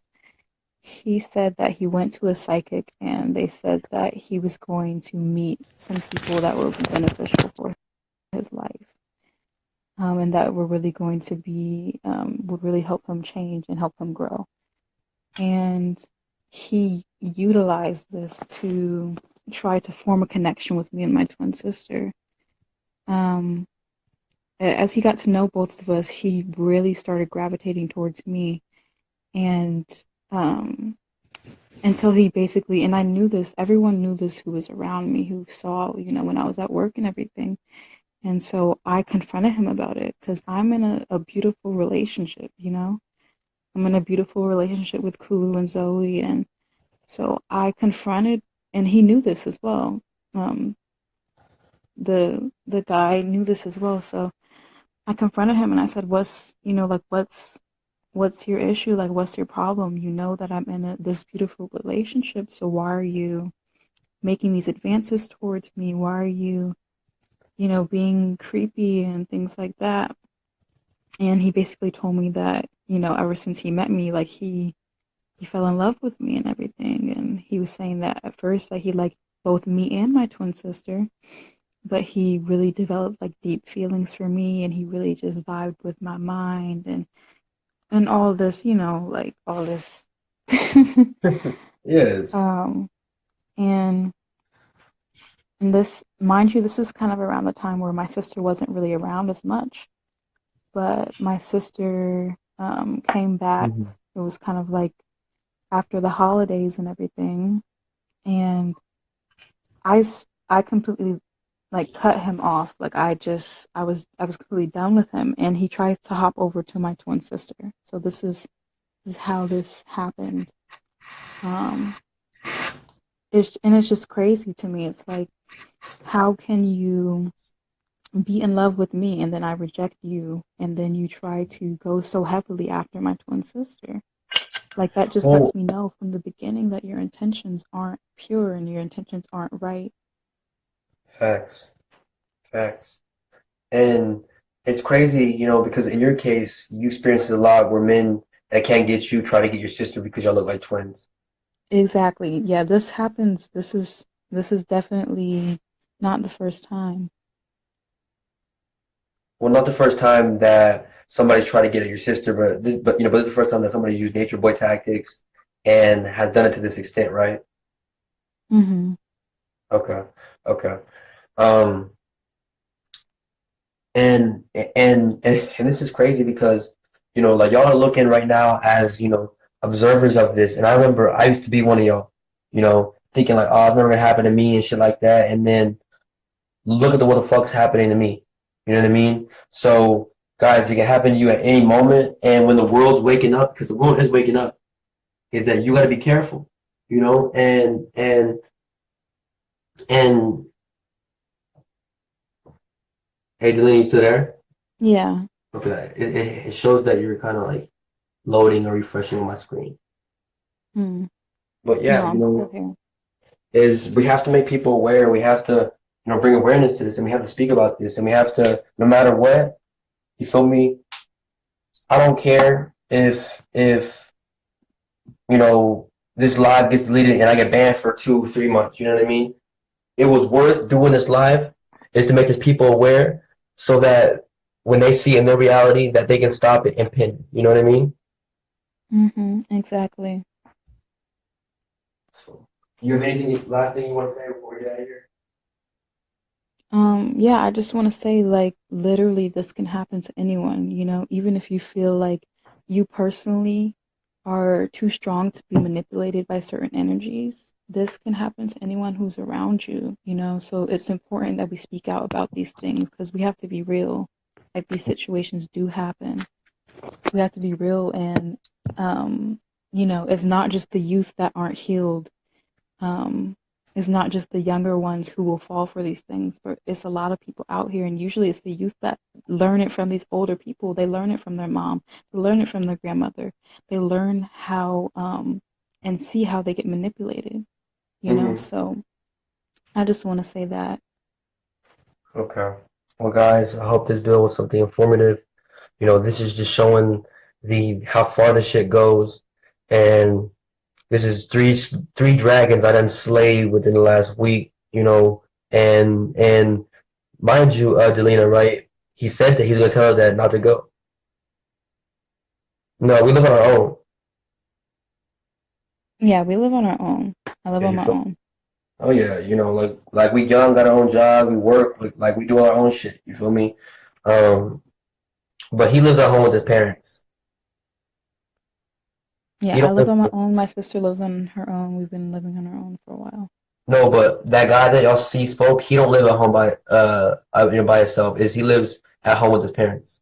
He said that he went to a psychic and they said that he was going to meet some people that were beneficial for his life, and that were really going to be would really help him change and help him grow. And he utilized this to try to form a connection with me and my twin sister. Um, as he got to know both of us, he really started gravitating towards me, and um, until he basically, and I knew this, everyone knew this who was around me, who saw, when I was at work and everything. And so I confronted him about it because I'm in a beautiful relationship. I'm in a beautiful relationship with Kulu and Zoe. And so I confronted, and he knew this as well. Um, the guy knew this as well. So I confronted him and I said, what's your issue? Like, what's your problem? You know that I'm in this beautiful relationship. So why are you making these advances towards me? Why are you, being creepy and things like that? And he basically told me that, ever since he met me, like he fell in love with me and everything. And he was saying that at first that he liked both me and my twin sister, but he really developed like deep feelings for me, and he really just vibed with my mind and all this, like all this. Yes. um, and and this, mind you, this is kind of around the time where my sister wasn't really around as much, but my sister came back. Hmm. It was kind of like after the holidays and everything, and I completely like cut him off. Like I was completely done with him, and he tries to hop over to my twin sister. So this is how this happened. Um, it's just crazy to me. It's like, how can you be in love with me and then I reject you, and then you try to go so heavily after my twin sister? Like, that just Well, lets me know from the beginning that your intentions aren't pure and your intentions aren't right. facts, facts. And it's crazy, because in your case, you experienced a lot where men that can't get you try to get your sister because y'all look like twins. Exactly. Yeah, this happens. This is definitely not the first time. Well, not the first time that somebody's tried to get at your sister, but this is the first time that somebody used nature boy tactics and has done it to this extent, right? Mhm. Okay, okay. Um, and this is crazy because like y'all are looking right now as observers of this, and I remember I used to be one of y'all, thinking like, oh, it's never gonna happen to me and shit like that, and then look at what the fuck's happening to me. You know what I mean? So, guys, it can happen to you at any moment. And when the world's waking up, because the world is waking up, is that you got to be careful. And hey, Delaney, you still there? Yeah. Okay, it shows that you're kind of like loading or refreshing on my screen. Hmm. But No, yeah, I'm still here. is we have to make people aware. We have to, bring awareness to this, and we have to speak about this, and we have to, no matter what. You feel me? I don't care if this live gets deleted and I get banned for 2 3 months. You know what I mean? It was worth doing this live is to make these people aware so that when they see in their reality that they can stop it and pin. You know what I mean? Mhm. Exactly. So, you have anything last thing you want to say before we get out of here? Yeah, I just want to say, like, literally, this can happen to anyone, even if you feel like you personally are too strong to be manipulated by certain energies, this can happen to anyone who's around you. So it's important that we speak out about these things because we have to be real. Like, these situations do happen. We have to be real, and, it's not just the youth that aren't healed. um, it's not just the younger ones who will fall for these things, but it's a lot of people out here, and usually it's the youth that learn it from these older people. They learn it from their mom, they learn it from their grandmother, they learn how and see how they get manipulated. Mm-hmm. So I just want to say that. Okay. Well, guys, I hope this bill was something informative. This is just showing the how far the shit goes, and this is three dragons I done slayed within the last week, and mind you, Delina, right? He said that he's gonna tell her that not to go. No, we live on our own. Yeah, we live on our own. I live Yeah, on you my feel? own. Oh yeah, like we young, got our own job, we work, like we do our own shit. You feel me? Um, but he lives at home with his parents. Yeah, He I don't live live. on my own. My sister lives on her own. We've been living on our own for a while. No, but that guy that y'all see spoke, he don't live at home by by himself. Is he lives at home with his parents?